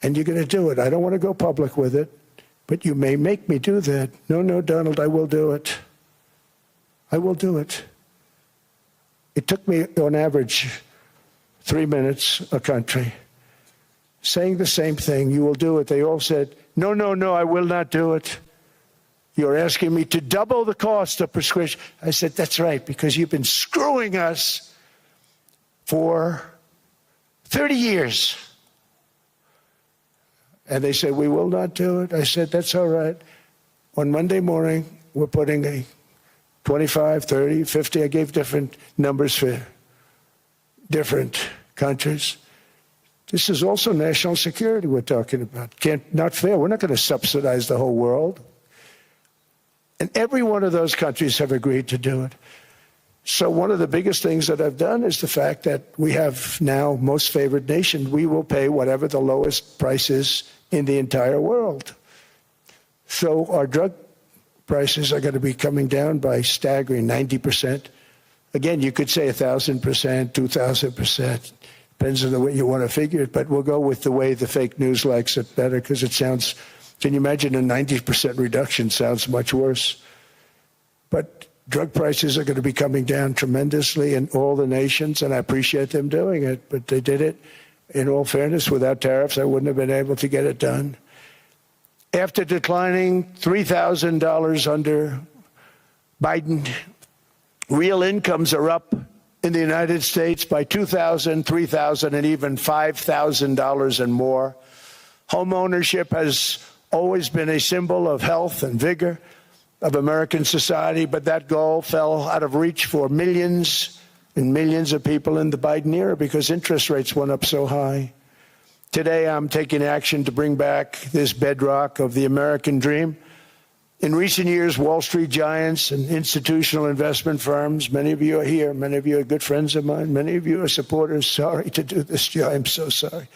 And you're going to do it. I don't want to go public with it, but you may make me do that. No, no, Donald, I will do it. I will do it. It took me, on average, 3 minutes a country, saying the same thing. You will do it. They all said, no, no, no, I will not do it. You're asking me to double the cost of prescription. I said, that's right, because you've been screwing us for 30 years. And they said, we will not do it. I said, that's all right. On Monday morning, we're putting a 25, 30, 50. I gave different numbers for different countries. This is also national security we're talking about. Not fair. We're not going to subsidize the whole world. And every one of those countries have agreed to do it. So one of the biggest things that I've done is the fact that we have now most favored nation. We will pay whatever the lowest price is in the entire world. So our drug prices are going to be coming down by staggering 90%. Again, you could say 1,000%, 2,000%. Depends on the way you want to figure it, but we'll go with the way the fake news likes it better because it sounds, can you imagine a 90% reduction sounds much worse. But drug prices are going to be coming down tremendously in all the nations, and I appreciate them doing it, but they did it, in all fairness, without tariffs. I wouldn't have been able to get it done. After declining $3,000 under Biden, real incomes are up in the United States by $2,000, $3,000, and even $5,000 and more. Home ownership has always been a symbol of health and vigor of American society, but that goal fell out of reach for millions and millions of people in the Biden era because interest rates went up so high. Today, I'm taking action to bring back this bedrock of the American dream. In recent years, Wall Street giants and institutional investment firms, many of you are here, many of you are good friends of mine, many of you are supporters. Sorry to do this to you, I'm so sorry.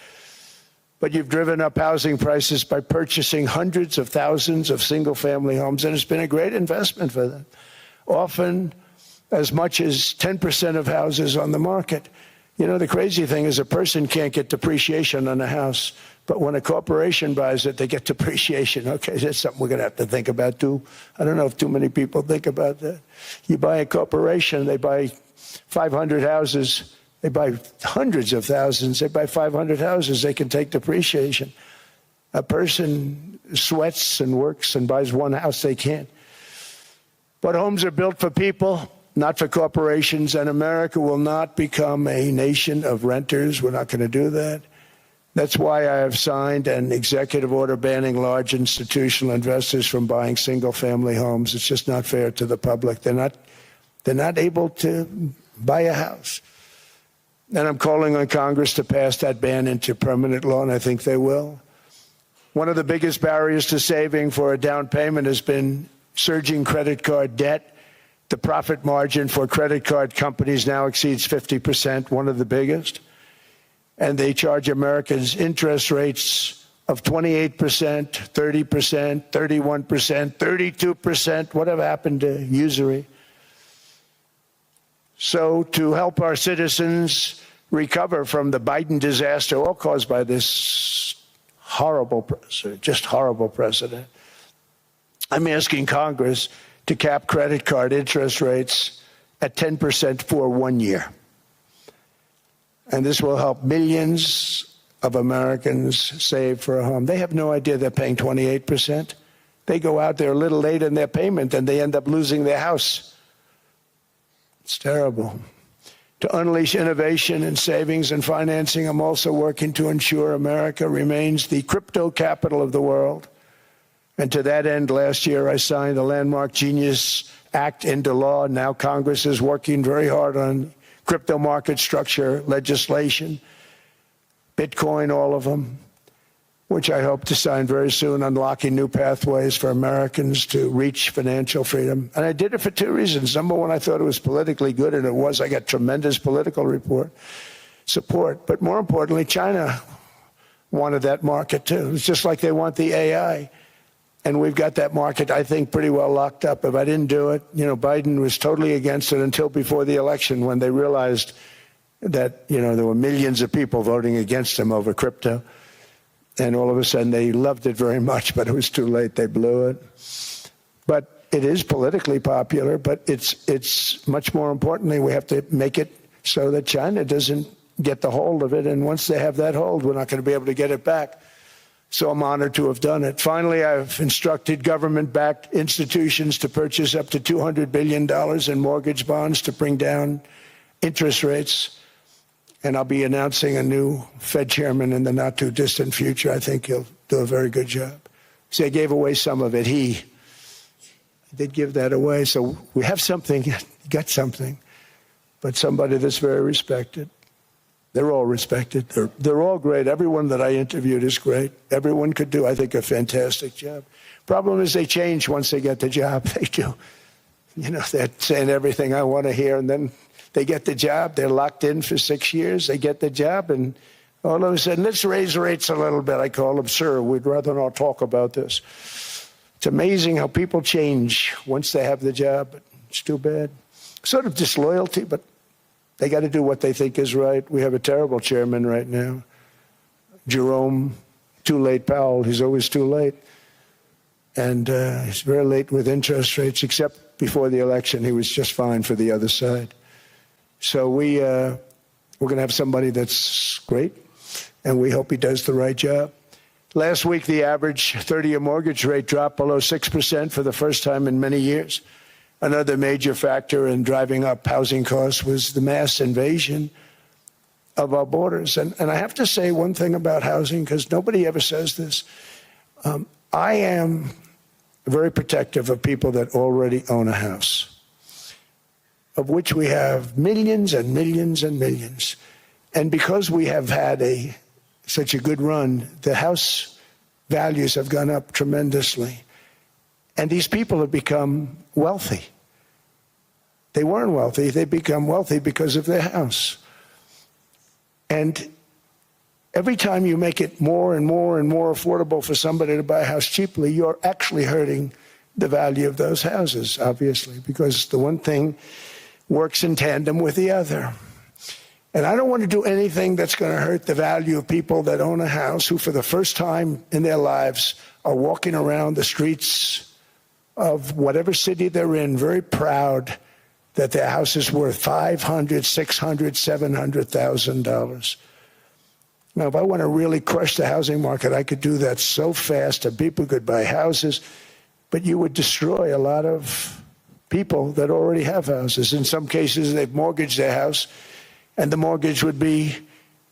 But you've driven up housing prices by purchasing hundreds of thousands of single-family homes, and it's been a great investment for them. Often as much as 10% of houses on the market. You know, the crazy thing is a person can't get depreciation on a house, but when a corporation buys it, they get depreciation. Okay, that's something we're going to have to think about too. I don't know if too many people think about that. You buy a corporation, they buy 500 houses, they buy hundreds of thousands, they buy 500 houses, they can take depreciation. A person sweats and works and buys one house they can. But homes are built for people, not for corporations, and America will not become a nation of renters. We're not going to do that. That's why I have signed an executive order banning large institutional investors from buying single-family homes. It's just not fair to the public. They're not able to buy a house. And I'm calling on Congress to pass that ban into permanent law, and I think they will. One of the biggest barriers to saving for a down payment has been surging credit card debt. The profit margin for credit card companies now exceeds 50%, one of the biggest. And they charge Americans interest rates of 28%, 30%, 31%, 32%. Whatever happened to usury? So to help our citizens recover from the Biden disaster, all caused by this horrible president, I'm asking Congress to cap credit card interest rates at 10% for 1 year. And this will help millions of Americans save for a home. They have no idea they're paying 28%. They go out there a little late in their payment and they end up losing their house. It's terrible. To unleash innovation in savings and financing, I'm also working to ensure America remains the crypto capital of the world. And to that end, last year I signed the landmark Genius Act into law. Now Congress is working very hard on crypto market structure legislation, Bitcoin, all of them, which I hope to sign very soon, unlocking new pathways for Americans to reach financial freedom. And I did it for two reasons. Number one, I thought it was politically good, and it was. I got tremendous political support. But more importantly, China wanted that market too. It's just like they want the AI. And we've got that market, I think, pretty well locked up. If I didn't do it, Biden was totally against it until before the election, when they realized that, there were millions of people voting against him over crypto. And all of a sudden they loved it very much, but it was too late. They blew it. But it is politically popular, but it's much more importantly, we have to make it so that China doesn't get the hold of it. And once they have that hold, we're not going to be able to get it back. So I'm honored to have done it. Finally, I've instructed government-backed institutions to purchase up to $200 billion in mortgage bonds to bring down interest rates. And I'll be announcing a new Fed chairman in the not-too-distant future. I think he'll do a very good job. See, I gave away some of it. He did give that away. So we have something, got something, but somebody that's very respected. They're all respected. They're all great. Everyone that I interviewed is great. Everyone could do, I think, a fantastic job. Problem is they change once they get the job. They do. They're saying everything I want to hear, and then they get the job. They're locked in for 6 years. They get the job, and all of a sudden, let's raise rates a little bit. I call them, sir, we'd rather not talk about this. It's amazing how people change once they have the job, but it's too bad. Sort of disloyalty, but they got to do what they think is right. We have a terrible chairman right now, Jerome, too late Powell. He's always too late. And he's very late with interest rates, except before the election. He was just fine for the other side. So we're going to have somebody that's great, and we hope he does the right job. Last week, the average 30-year mortgage rate dropped below 6% for the first time in many years. Another major factor in driving up housing costs was the mass invasion of our borders. And I have to say one thing about housing, because nobody ever says this. I am very protective of people that already own a house, of which we have millions and millions and millions. And because we have had such a good run, the house values have gone up tremendously. And these people have become wealthy. They weren't wealthy. They become wealthy because of their house. And every time you make it more and more and more affordable for somebody to buy a house cheaply, you're actually hurting the value of those houses, obviously, because the one thing works in tandem with the other. And I don't want to do anything that's going to hurt the value of people that own a house, who for the first time in their lives are walking around the streets of whatever city they're in, very proud that their house is worth $500,000, $600,000, $700,000. Now, if I want to really crush the housing market, I could do that so fast and people could buy houses, but you would destroy a lot of people that already have houses. In some cases, they've mortgaged their house, and the mortgage would be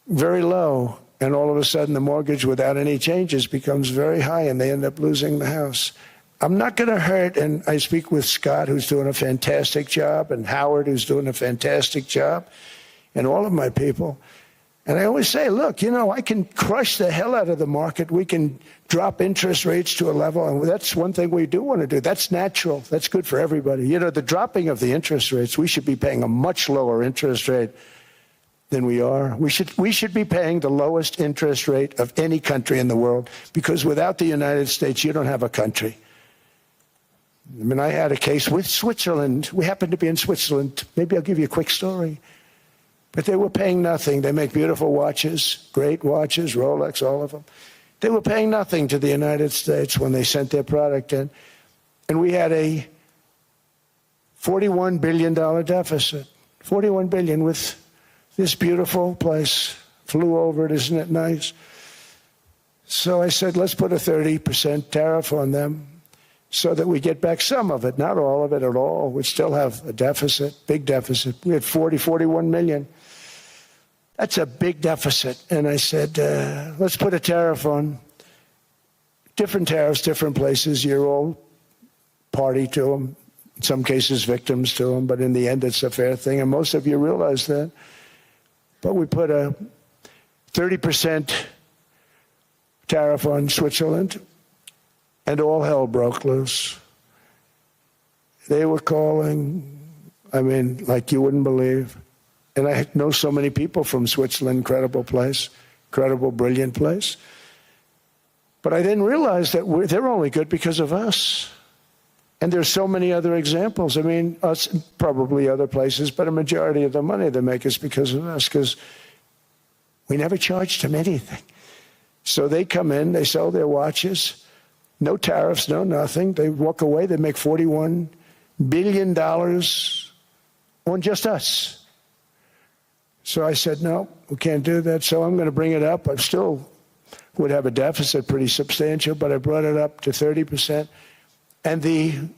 very low, and all of a sudden the mortgage without any changes becomes very high, and they end up losing the house. I'm not going to hurt, and I speak with Scott, who's doing a fantastic job, and Howard, who's doing a fantastic job, and all of my people. And I always say, look, you know, I can crush the hell out of the market. We can drop interest rates to a level, and that's one thing we do want to do. That's natural. That's good for everybody. You know, the dropping of the interest rates, we should be paying a much lower interest rate than we are. We should be paying the lowest interest rate of any country in the world, because without the United States, you don't have a country. I mean, I had a case with Switzerland. We happened to be in Switzerland. Maybe I'll give you a quick story. But they were paying nothing. They make beautiful watches, great watches, Rolex, all of them. They were paying nothing to the United States when they sent their product in. And we had a $41 billion deficit. $41 billion with this beautiful place. Flew over it, isn't it nice? So I said, let's put a 30% tariff on them so that we get back some of it, not all of it at all. We still have a deficit, big deficit. We had 41 million. That's a big deficit. And I said, let's put a tariff on. Different tariffs, different places. You're all party to them. In some cases, victims to them. But in the end, it's a fair thing. And most of you realize that. But we put a 30% tariff on Switzerland, and all hell broke loose. They were calling, I mean, like you wouldn't believe. And I know so many people from Switzerland, incredible place, incredible, brilliant place. But I didn't realize that they're only good because of us. And there's so many other examples. I mean, us, probably other places, but a majority of the money they make is because of us, because we never charged them anything. So they come in, they sell their watches, no tariffs, no nothing. They walk away, they make $41 billion on just us. So I said, no, we can't do that. So I'm going to bring it up. I still would have a deficit pretty substantial, but I brought it up to 30%. And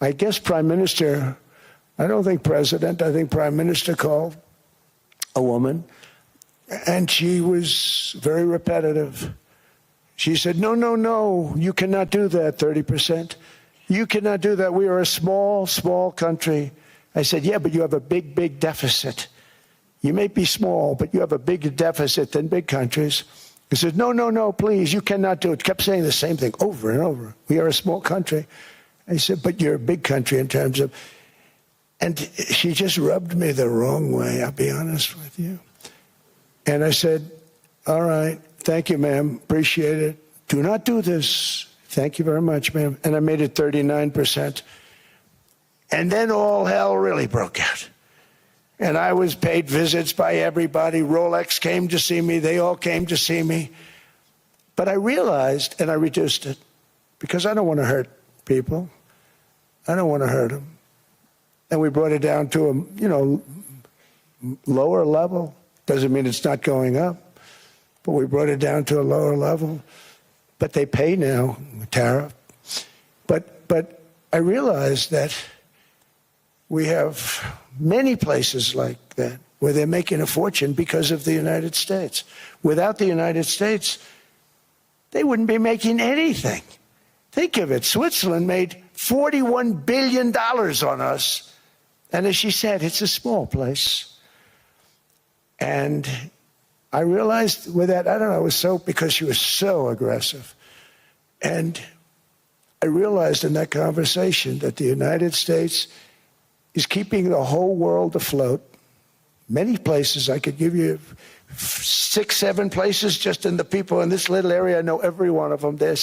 I guess Prime Minister, I don't think President, I think Prime Minister called a woman, and she was very repetitive. She said, no, no, no, you cannot do that, 30%. You cannot do that. We are a small, small country. I said, yeah, but you have a big, big deficit. You may be small, but you have a bigger deficit than big countries. He said, no, no, no, please, you cannot do it. Kept saying the same thing over and over. We are a small country. I said, but you're a big country in terms of... And she just rubbed me the wrong way, I'll be honest with you. And I said, all right, thank you, ma'am, appreciate it. Do not do this. Thank you very much, ma'am. And I made it 39%. And then all hell really broke out. And I was paid visits by everybody. Rolex came to see me. They all came to see me. But I realized, and I reduced it, because I don't want to hurt people. I don't want to hurt them. And we brought it down to a, lower level. Doesn't mean it's not going up. But we brought it down to a lower level. But they pay now, the tariff. But I realized that we have many places like that where they're making a fortune because of the United States. Without the United States, they wouldn't be making anything. Think of it. Switzerland made $41 billion on us. And as she said, it's a small place. And I realized with that, I don't know, it was so, because she was so aggressive. And I realized in that conversation that the United States is keeping the whole world afloat. Many places, I could give you 6, 7 places just in the people in this little area. I know every one of them. They're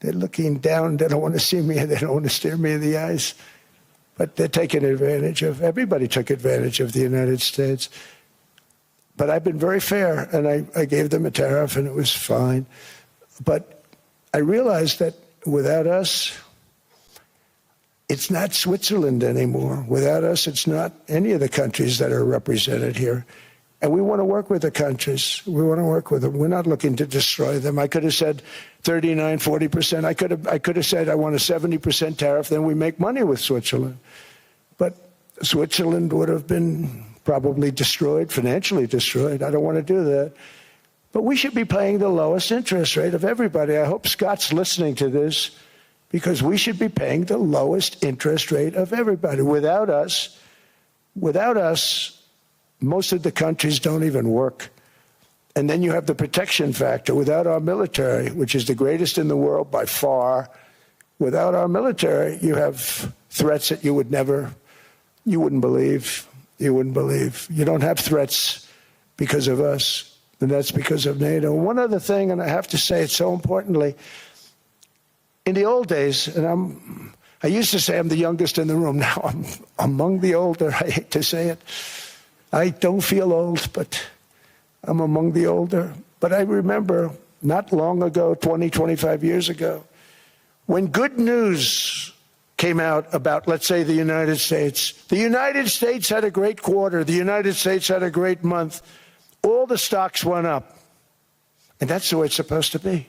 looking down. They don't want to see me. They don't want to stare me in the eyes. But they're taking advantage of, everybody took advantage of the United States. But I've been very fair, and I gave them a tariff, and it was fine. But I realized that without us, it's not Switzerland anymore. Without us, it's not any of the countries that are represented here. And we want to work with the countries. We want to work with them. We're not looking to destroy them. I could have said 39, 40%. I could have said I want a 70% tariff, then we make money with Switzerland. But Switzerland would have been probably destroyed, financially destroyed. I don't want to do that. But we should be paying the lowest interest rate of everybody. I hope Scott's listening to this, because we should be paying the lowest interest rate of everybody. Without us, most of the countries don't even work. And then you have the protection factor. Without our military, which is the greatest in the world by far, without our military, you have threats that you wouldn't believe. You wouldn't believe. You don't have threats because of us, and that's because of NATO. One other thing, and I have to say it so importantly, in the old days, and I used to say I'm the youngest in the room. Now I'm among the older. I hate to say it. I don't feel old, but I'm among the older. But I remember not long ago, 20, 25 years ago, when good news came out about, let's say, the United States. The United States had a great quarter. The United States had a great month. All the stocks went up. And that's the way it's supposed to be.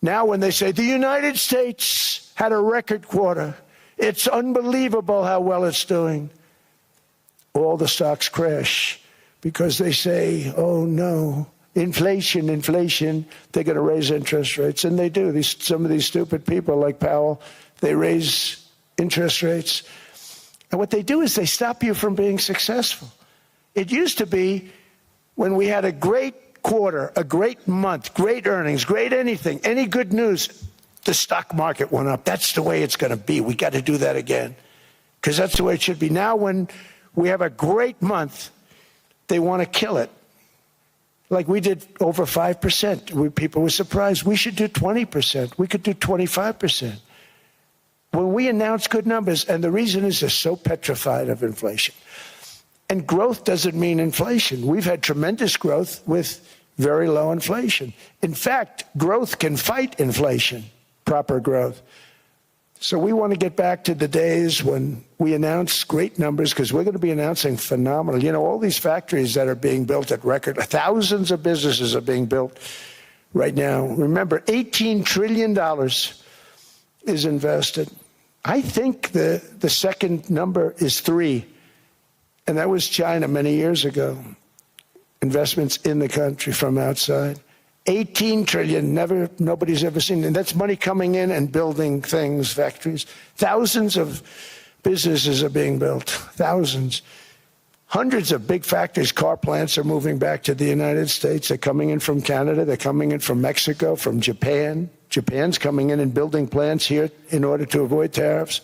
Now when they say the United States had a record quarter, it's unbelievable how well it's doing, all the stocks crash because they say, oh no, inflation, they're going to raise interest rates. And they do. Some of these stupid people like Powell, they raise interest rates. And what they do is they stop you from being successful. It used to be when we had a great quarter, a great month, great earnings, great anything, any good news, the stock market went up. That's the way it's going to be. We got to do that again, because that's the way it should be. Now when we have a great month, they want to kill it. Like we did over 5%. People were surprised. We should do 20%. We could do 25%. When we announce good numbers, and the reason is they're so petrified of inflation. And growth doesn't mean inflation. We've had tremendous growth with very low inflation. In fact, growth can fight inflation, proper growth. So we want to get back to the days when we announce great numbers, because we're going to be announcing phenomenal. You know, all these factories that are being built at record, thousands of businesses are being built right now. Remember, $18 trillion is invested. I think the second number is 3. And that was China many years ago. Investments in the country from outside. 18 trillion, nobody's ever seen. And that's money coming in and building things, factories. Thousands of businesses are being built, thousands. Hundreds of big factories, car plants are moving back to the United States. They're coming in from Canada, they're coming in from Mexico, from Japan. Japan's coming in and building plants here in order to avoid tariffs.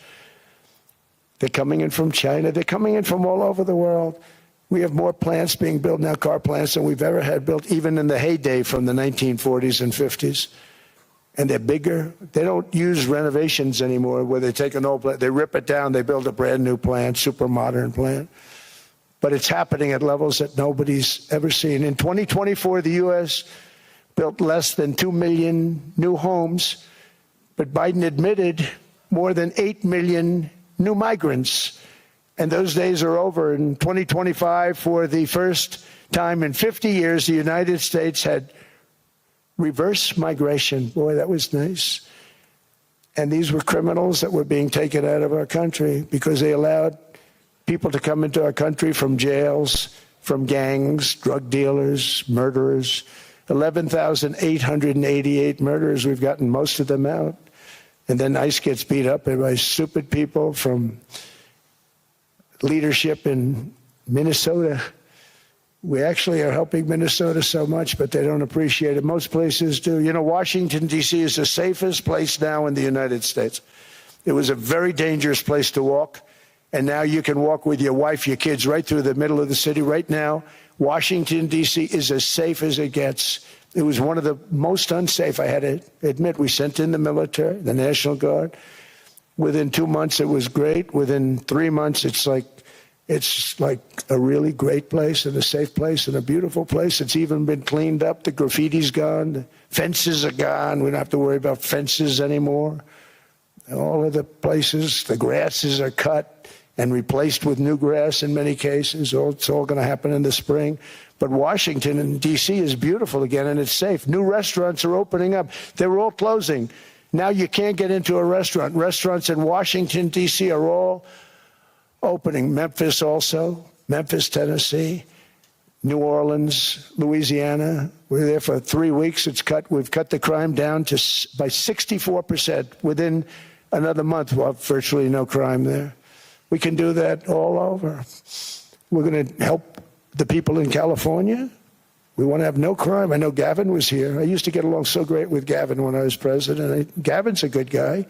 They're coming in from China. They're coming in from all over the world. We have more plants being built now, car plants, than we've ever had built, even in the heyday from the 1940s and 50s. And they're bigger. They don't use renovations anymore where they take an old plant, they rip it down, they build a brand new plant, super modern plant. But it's happening at levels that nobody's ever seen. In 2024, the U.S. built less than 2 million new homes, but Biden admitted more than 8 million new migrants. And those days are over. In 2025, for the first time in 50 years, the United States had reverse migration. Boy, that was nice. And these were criminals that were being taken out of our country because they allowed people to come into our country from jails, from gangs, drug dealers, murderers. 11,888 murderers. We've gotten most of them out. And then ICE gets beat up by stupid people from leadership in Minnesota. We actually are helping Minnesota so much, but they don't appreciate it. Most places do. You know, Washington, D.C. is the safest place now in the United States. It was a very dangerous place to walk, and now you can walk with your wife, your kids, right through the middle of the city. Right now, Washington, D.C. is as safe as it gets. It was one of the most unsafe, I had to admit. We sent in the military, the National Guard. Within 2 months, it was great. Within 3 months, it's like a really great place and a safe place and a beautiful place. It's even been cleaned up. The graffiti's gone. The fences are gone. We don't have to worry about fences anymore. All of the places, the grasses are cut. and replaced with new grass in many cases. It's all going to happen in the spring. But Washington and D.C. is beautiful again, and it's safe. New restaurants are opening up. They were all closing. Now you can't get into a restaurant. Restaurants in Washington, D.C. are all opening. Memphis also, Memphis, Tennessee, New Orleans, Louisiana. We're there for 3 weeks. We've cut the crime down by 64%. Within another month, we'll have virtually no crime there. We can do that all over. We're going to help the people in California. We want to have no crime. I know Gavin was here. I used to get along so great with Gavin when I was president. Gavin's a good guy.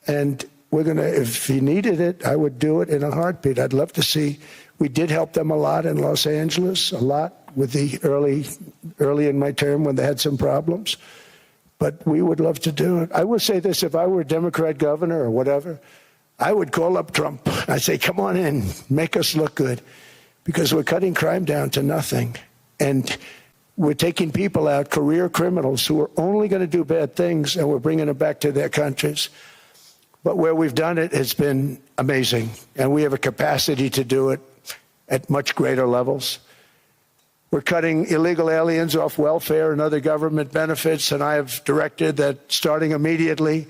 And we're going to, if he needed it, I would do it in a heartbeat. I'd love to see. We did help them a lot in Los Angeles, a lot with the early in my term when they had some problems. But we would love to do it. I will say this, if I were a Democrat governor or whatever, I would call up Trump. I'd say, come on in, make us look good. Because we're cutting crime down to nothing. And we're taking people out, career criminals who are only going to do bad things, and we're bringing them back to their countries. But where we've done it has been amazing. And we have a capacity to do it at much greater levels. We're cutting illegal aliens off welfare and other government benefits, and I have directed that starting immediately,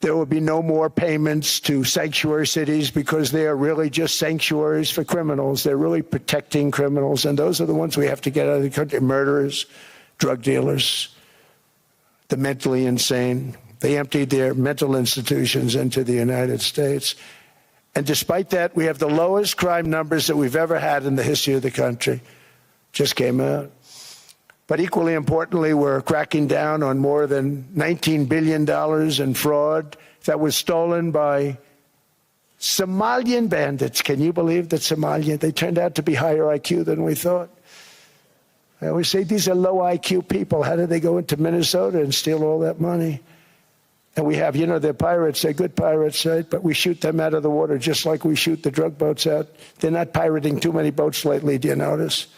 there will be no more payments to sanctuary cities because they are really just sanctuaries for criminals. They're really protecting criminals, and those are the ones we have to get out of the country. Murderers, drug dealers, the mentally insane. They emptied their mental institutions into the United States. And despite that, we have the lowest crime numbers that we've ever had in the history of the country. Just came out. But equally importantly, we're cracking down on more than $19 billion in fraud that was stolen by Somalian bandits. Can you believe that they turned out to be higher IQ than we thought? I always say these are low IQ people. How did they go into Minnesota and steal all that money? And we have, they're pirates, they're good pirates, right? But we shoot them out of the water just like we shoot the drug boats out. They're not pirating too many boats lately, do you notice?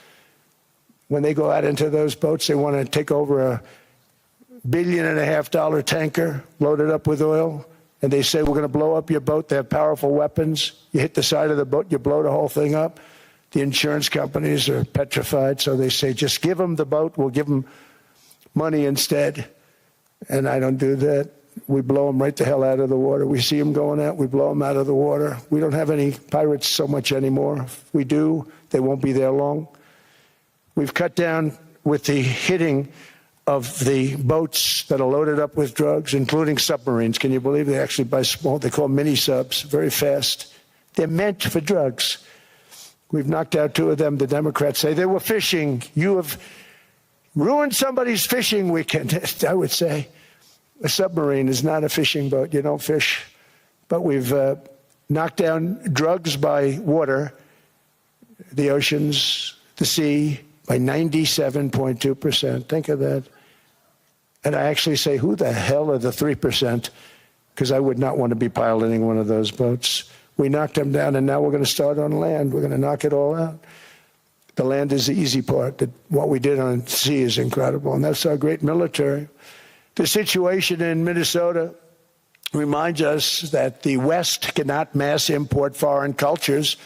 When they go out into those boats, they want to take over $1.5 billion tanker loaded up with oil. And they say, we're going to blow up your boat. They have powerful weapons. You hit the side of the boat, you blow the whole thing up. The insurance companies are petrified. So they say, just give them the boat. We'll give them money instead. And I don't do that. We blow them right the hell out of the water. We see them going out, we blow them out of the water. We don't have any pirates so much anymore. If we do, they won't be there long. We've cut down with the hitting of the boats that are loaded up with drugs, including submarines. Can you believe they actually buy small, they call mini subs, very fast. They're meant for drugs. We've knocked out 2 of them. The Democrats say they were fishing. You have ruined somebody's fishing weekend, I would say. A submarine is not a fishing boat. You don't fish. But we've knocked down drugs by water, the oceans, the sea, by 97.2%. Think of that. And I actually say, who the hell are the 3%? Because I would not want to be piloting one of those boats. We knocked them down, and now we're going to start on land. We're going to knock it all out. The land is the easy part. What we did on sea is incredible, and that's our great military. The situation in Minnesota reminds us that the West cannot mass import foreign cultures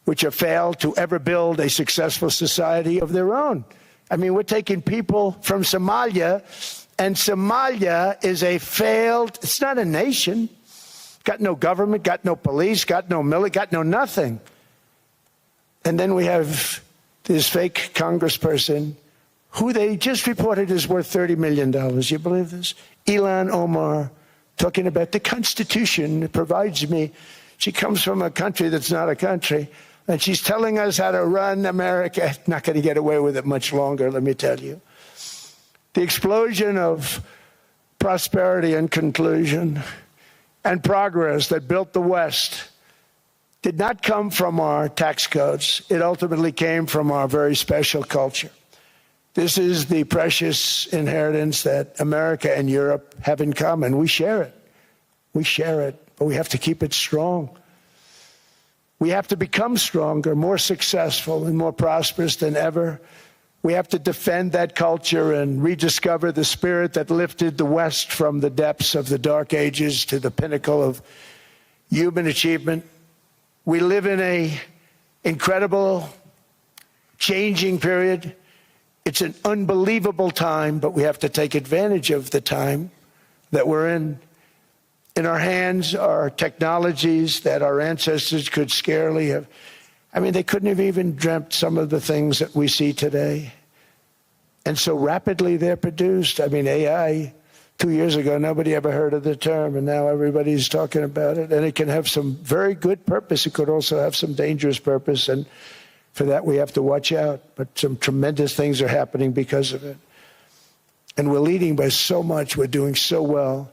which have failed to ever build a successful society of their own. I mean, we're taking people from Somalia, and Somalia is a failed, it's not a nation. Got no government, got no police, got no military, got no nothing. And then we have this fake congressperson who they just reported is worth $30 million. You believe this? Ilhan Omar, talking about the Constitution provides me. She comes from a country that's not a country, and she's telling us how to run America. Not going to get away with it much longer, let me tell you. The explosion of prosperity and conclusion and progress that built the West did not come from our tax codes. It ultimately came from our very special culture. This is the precious inheritance that America and Europe have in common. We share it. We share it, but we have to keep it strong. We have to become stronger, more successful, and more prosperous than ever. We have to defend that culture and rediscover the spirit that lifted the West from the depths of the Dark Ages to the pinnacle of human achievement. We live in an incredible, changing period. It's an unbelievable time, but we have to take advantage of the time that we're in. In our hands are technologies that our ancestors could scarcely have. I mean, they couldn't have even dreamt some of the things that we see today. And so rapidly they're produced. I mean, AI, 2 years ago, nobody ever heard of the term, and now everybody's talking about it. And it can have some very good purpose. It could also have some dangerous purpose, and for that we have to watch out. But some tremendous things are happening because of it. And we're leading by so much. We're doing so well.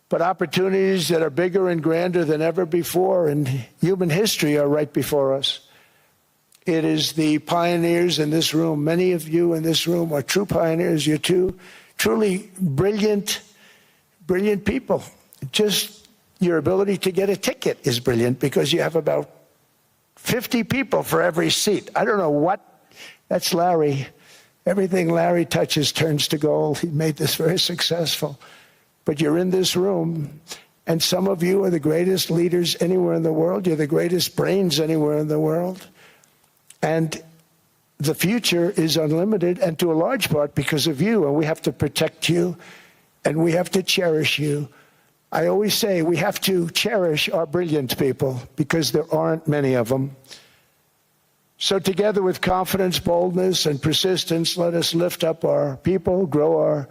But opportunities that are bigger and grander than ever before in human history are right before us. It is the pioneers in this room. Many of you in this room are true pioneers. You're truly brilliant people. Just your ability to get a ticket is brilliant because you have about 50 people for every seat. I don't know what. That's Larry. Everything Larry touches turns to gold. He made this very successful. But you're in this room, and some of you are the greatest leaders anywhere in the world. You're the greatest brains anywhere in the world. And the future is unlimited, and to a large part because of you. And we have to protect you, and we have to cherish you. I always say we have to cherish our brilliant people because there aren't many of them. So together with confidence, boldness, and persistence, let us lift up our people, grow our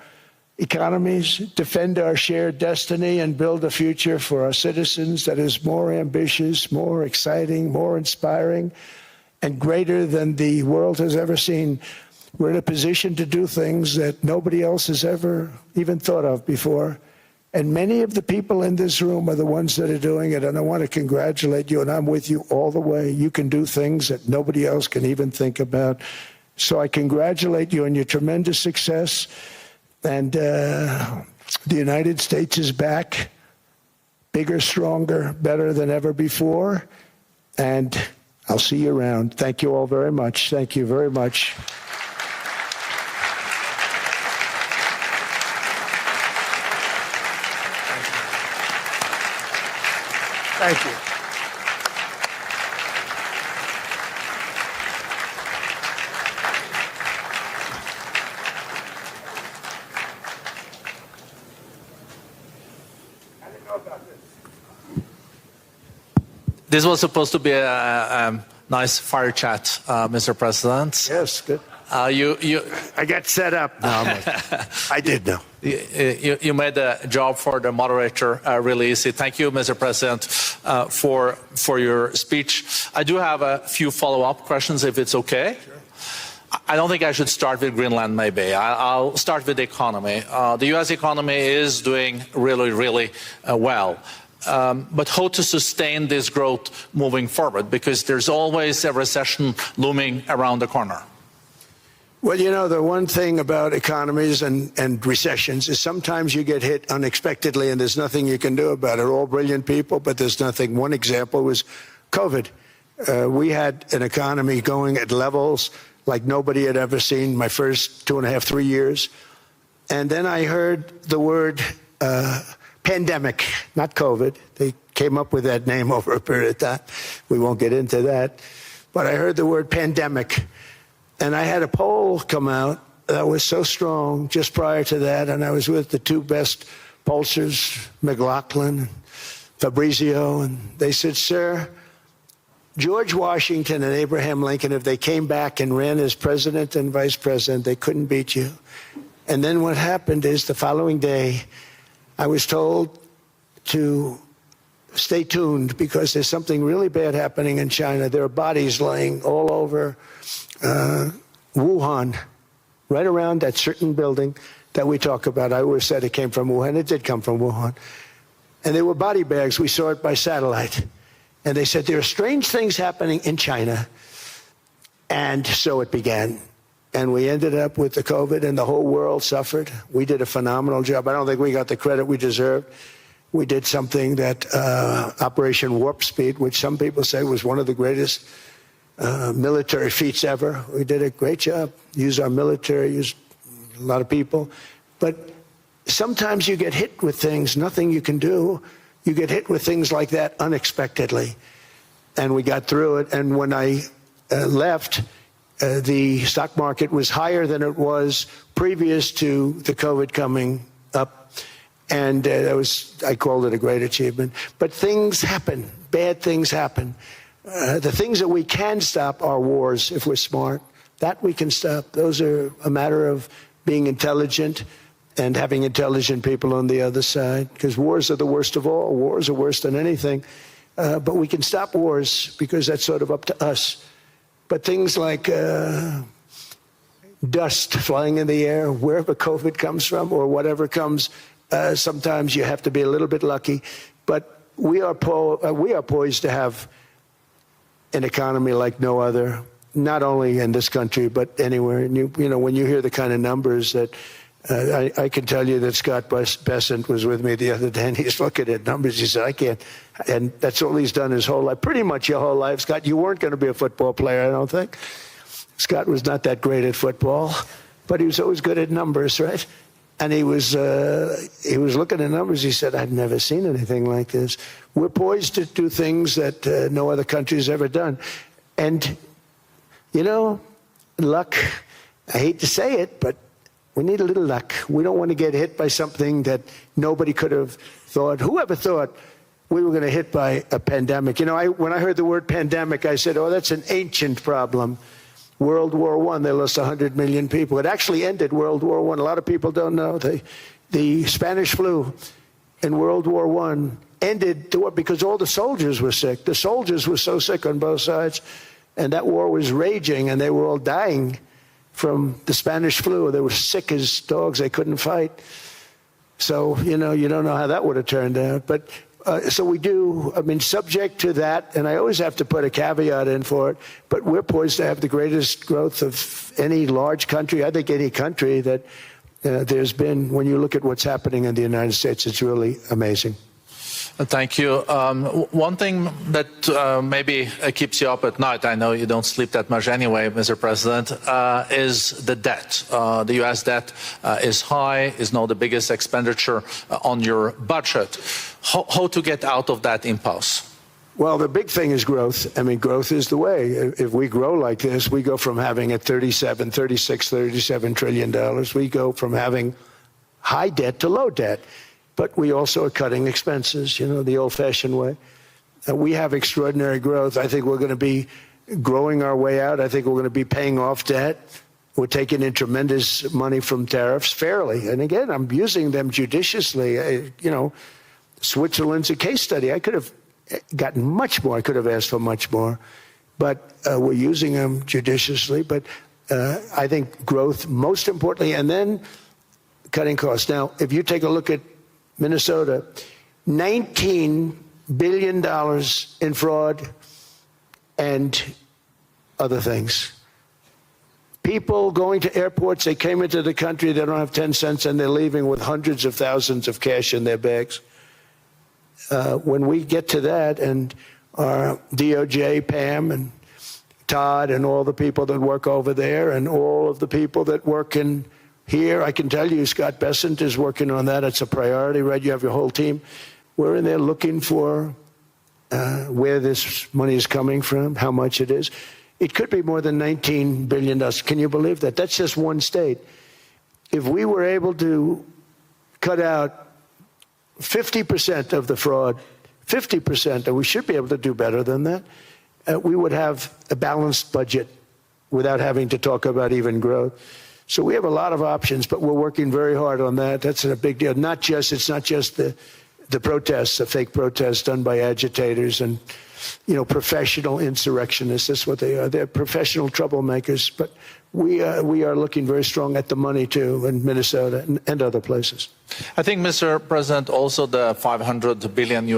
economies, defend our shared destiny, and build a future for our citizens that is more ambitious, more exciting, more inspiring, and greater than the world has ever seen. We're in a position to do things that nobody else has ever even thought of before. And many of the people in this room are the ones that are doing it. And I want to congratulate you, and I'm with you all the way. You can do things that nobody else can even think about. So I congratulate you on your tremendous success. And the United States is back, bigger, stronger, better than ever before. And I'll see you around. Thank you all very much. Thank you very much. Thank you. This was supposed to be a nice fire chat, Mr. President. Yes, good. I got set up. No, I did know. You made the job for the moderator really easy. Thank you, Mr. President, for your speech. I do have a few follow-up questions, if it's okay. Sure. I don't think I should start with Greenland, maybe. I'll start with the economy. The U.S. economy is doing really well. But how to sustain this growth moving forward? Because there's always a recession looming around the corner. Well, you know, the one thing about economies and recessions is sometimes you get hit unexpectedly and there's nothing you can do about it. All brilliant people, but there's nothing. One example was COVID. We had an economy going at levels like nobody had ever seen my first 2.5, 3 years. And then I heard the word pandemic, not COVID. They came up with that name over a period of time. We won't get into that. But I heard the word pandemic. And I had a poll come out that was so strong just prior to that. And I was with the two best pollsters, McLaughlin and Fabrizio. And they said, sir, George Washington and Abraham Lincoln, if they came back and ran as president and vice president, they couldn't beat you. And then what happened is the following day, I was told to stay tuned because there's something really bad happening in China. There are bodies laying all over Wuhan, right around that certain building that we talk about. I always said it came from Wuhan. It did come from Wuhan. And they were body bags. We saw it by satellite. And they said, there are strange things happening in China. And so it began. And we ended up with the COVID, and the whole world suffered. We did a phenomenal job. I don't think we got the credit we deserved. We did something that Operation Warp Speed, which some people say was one of the greatest military feats ever. We did a great job. Used our military, used a lot of people. But sometimes you get hit with things, nothing you can do. You get hit with things like that unexpectedly. and we got through it. And when I left, the stock market was higher than it was previous to the COVID coming up. And I called it a great achievement. But things happen. Bad things happen. The things that we can stop are wars if we're smart. That we can stop. Those are a matter of being intelligent and having intelligent people on the other side. Because wars are the worst of all. Wars are worse than anything. But we can stop wars because that's sort of up to us. But things like dust flying in the air, wherever COVID comes from or whatever comes, sometimes you have to be a little bit lucky. But we are poised to have an economy like no other, not only in this country, but anywhere. And you know, when you hear the kind of numbers that I can tell you that Scott Bessent was with me the other day, and he's looking at numbers. He said, I can't. And that's all he's done his whole life, pretty much your whole life. Scott, you weren't going to be a football player, I don't think. Scott was not that great at football, but he was always good at numbers, right? And he was looking at numbers. He said, I've never seen anything like this. We're poised to do things that no other country has ever done. And, you know, luck, I hate to say it, but we need a little luck. We don't want to get hit by something that nobody could have thought. Whoever thought we were going to hit by a pandemic? You know, when I heard the word pandemic, I said, oh, that's an ancient problem. World War I, they lost 100 million people. It actually ended World War I. A lot of people don't know. The Spanish flu in World War I ended the war because all the soldiers were sick. The soldiers were so sick on both sides, and that war was raging, and they were all dying from the Spanish flu. They were sick as dogs. They couldn't fight. So, you know, you don't know how that would have turned out. But so we do, I mean, subject to that, and I always have to put a caveat in for it, but we're poised to have the greatest growth of any large country, I think any country that there's been. When you look at what's happening in the United States, it's really amazing. Thank you. One thing that maybe keeps you up at night, I know you don't sleep that much anyway, Mr. President, is the debt. The U.S. debt is high, is now the biggest expenditure on your budget. How to get out of that impasse? Well, the big thing is growth. I mean, growth is the way. If we grow like this, we go from having at $37 trillion. We go from having high debt to low debt. But we also are cutting expenses, you know, the old-fashioned way. We have extraordinary growth. I think we're going to be growing our way out. I think we're going to be paying off debt. We're taking in tremendous money from tariffs fairly. And again, I'm using them judiciously. You know, Switzerland's a case study. I could have gotten much more. I could have asked for much more. But we're using them judiciously. But I think growth, most importantly, and then cutting costs. Now, if you take a look at Minnesota, $19 billion in fraud and other things. People going to airports, they came into the country, they don't have 10 cents, and they're leaving with hundreds of thousands of cash in their bags. When we get to that, and our DOJ, Pam, and Todd, and all the people that work over there, and all of the people that work in here, I can tell you, Scott Bessent is working on that. It's a priority, right? You have your whole team. We're in there looking for where this money is coming from, how much it is. It could be more than $19 billion. Can you believe that? That's just one state. If we were able to cut out 50% of the fraud, 50%, and we should be able to do better than that, we would have a balanced budget without having to talk about even growth. So we have a lot of options, but we're working very hard on that. That's a big deal. It's not just the protests, the fake protests done by agitators and, you know, professional insurrectionists. That's what they are. They're professional troublemakers. But we are looking very strong at the money too in Minnesota and other places. I think, Mr. President, also the $500 billion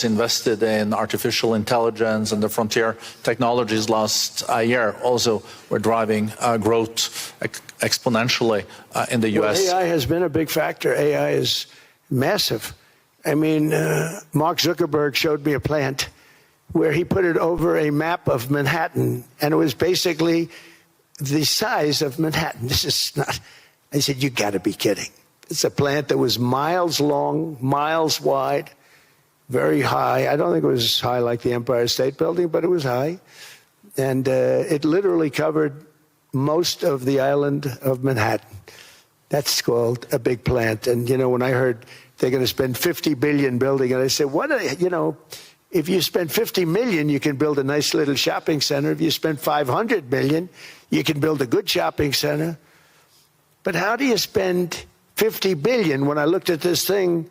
invested in artificial intelligence and the frontier technologies last year also were driving growth exponentially in the U.S. Well, AI has been a big factor. AI is massive. I mean, Mark Zuckerberg showed me a plant where he put it over a map of Manhattan, and it was basically the size of Manhattan. This is not, I said, you got to be kidding. It's a plant that was miles long, miles wide, very high. I don't think it was as high like the Empire State Building, but it was high. And it literally covered most of the island of Manhattan. That's called a big plant. And, you know, when I heard they're going to spend $50 billion building it, I said, what are they, you know, if you spend $50 million, you can build a nice little shopping center. If you spend $500 million, you can build a good shopping center. But how do you spend $50 billion? When I looked at this thing,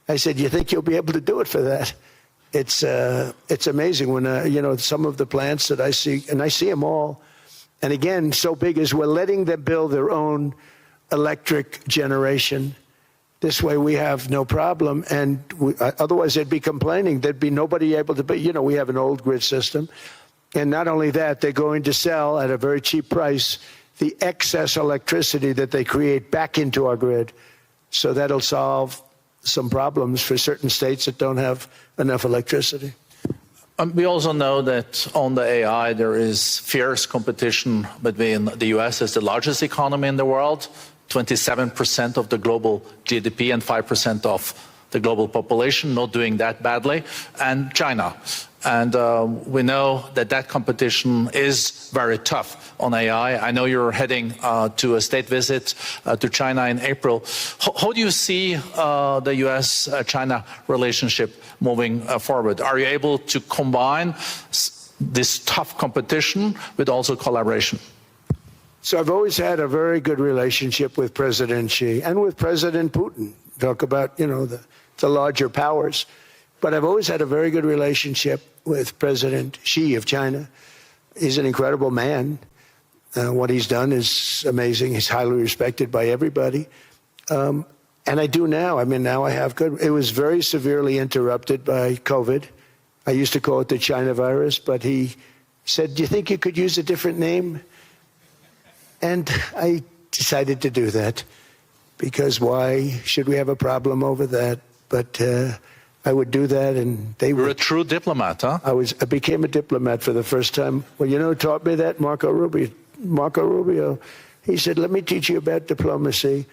I said, you think you'll be able to do it for that? It's amazing when, you know, some of the plants that I see, and I see them all. And again, so big as we're letting them build their own electric generation. This way we have no problem. And otherwise they'd be complaining. There'd be nobody able to, but you know, we have an old grid system. And not only that, they're going to sell at a very cheap price the excess electricity that they create back into our grid. So that'll solve some problems for certain states that don't have enough electricity. We also know that on the AI, there is fierce competition between the US as the largest economy in the world, 27% of the global GDP and 5% of the global population, not doing that badly, and China. And we know that that competition is very tough on AI. I know you're heading to a state visit to China in April. How do you see the US-China relationship moving forward? Are you able to combine this tough competition with also collaboration? So I've always had a very good relationship with President Xi and with President Putin. Talk about, you know, the larger powers. But I've always had a very good relationship with President Xi of China. He's an incredible man. What he's done is amazing. He's highly respected by everybody. And I do now. I mean, now I have good. It was very severely interrupted by COVID. I used to call it the China virus, but he said, do you think you could use a different name? And I decided to do that because why should we have a problem over that? But I would do that, and they were. You're a true diplomat, huh? I became a diplomat for the first time. Well, you know who taught me that? Marco Rubio. He said, let me teach you about diplomacy.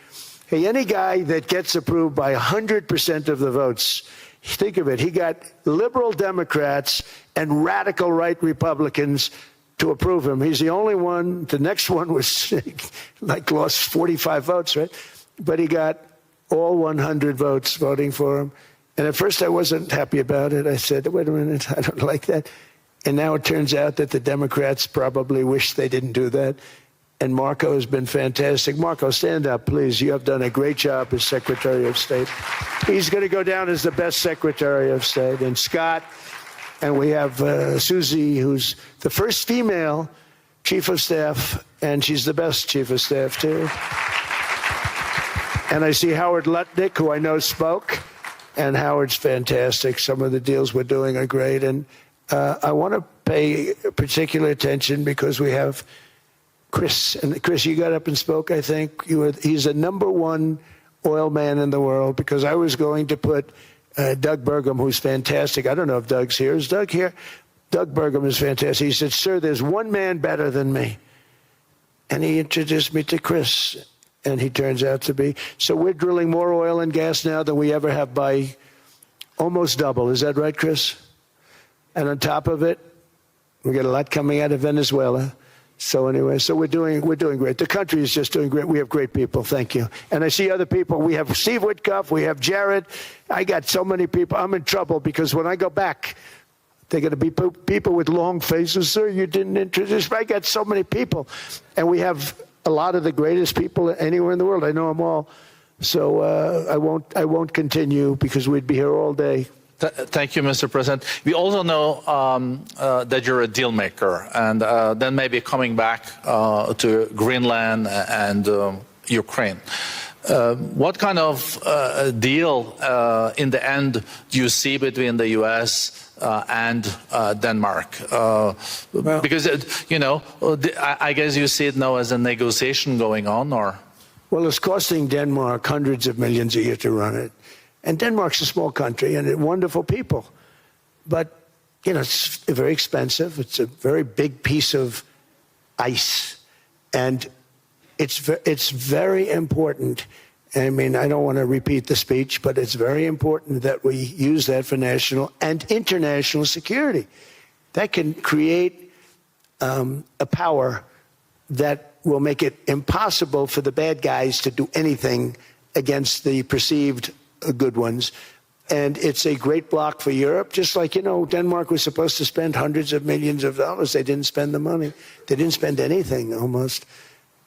Hey, any guy that gets approved by 100% of the votes, think of it, he got liberal Democrats and radical right Republicans to approve him. He's the only one. The next one was like lost 45 votes, right? But he got all 100 votes voting for him. And at first I wasn't happy about it. I said, wait a minute, I don't like that. And now it turns out that the Democrats probably wish they didn't do that. And Marco has been fantastic. Marco, stand up, please. You have done a great job as Secretary of State. He's going to go down as the best Secretary of State. And Scott, and we have Susie, who's the first female Chief of Staff, and she's the best Chief of Staff, too. And I see Howard Lutnick, who I know spoke. And Howard's fantastic. Some of the deals we're doing are great. And I want to pay particular attention because we have Chris. And Chris, you got up and spoke, I think. He's the #1 oil man in the world because I was going to put Doug Burgum, who's fantastic. I don't know if Doug's here. Is Doug here? Doug Burgum is fantastic. He said, sir, there's one man better than me. And he introduced me to Chris. And he turns out to be. So we're drilling more oil and gas now than we ever have by almost double. Is that right, Chris? And on top of it, we get a lot coming out of Venezuela. So anyway, so we're doing great. The country is just doing great. We have great people. Thank you. And I see other people. We have Steve Witkoff. We have Jared. I got so many people. I'm in trouble because when I go back, they're going to be people with long faces. Sir, you didn't introduce me. I got so many people. And we have a lot of the greatest people anywhere in the world. I know them all. So I won't continue because we'd be here all day. Thank you, Mr. President. We also know that you're a deal maker, and then maybe coming back to Greenland and Ukraine. What kind of deal in the end do you see between the U.S. And Denmark? Because, you know, I guess you see it now as a negotiation going on, or? Well, it's costing Denmark hundreds of millions a year to run it. And Denmark's a small country and wonderful people. But, you know, it's very expensive. It's a very big piece of ice. And it's very important. I mean, I don't want to repeat the speech, but it's very important that we use that for national and international security. That can create a power that will make it impossible for the bad guys to do anything against the perceived good ones. And it's a great block for Europe, just like, Denmark was supposed to spend hundreds of millions of dollars. They didn't spend the money. They didn't spend anything almost.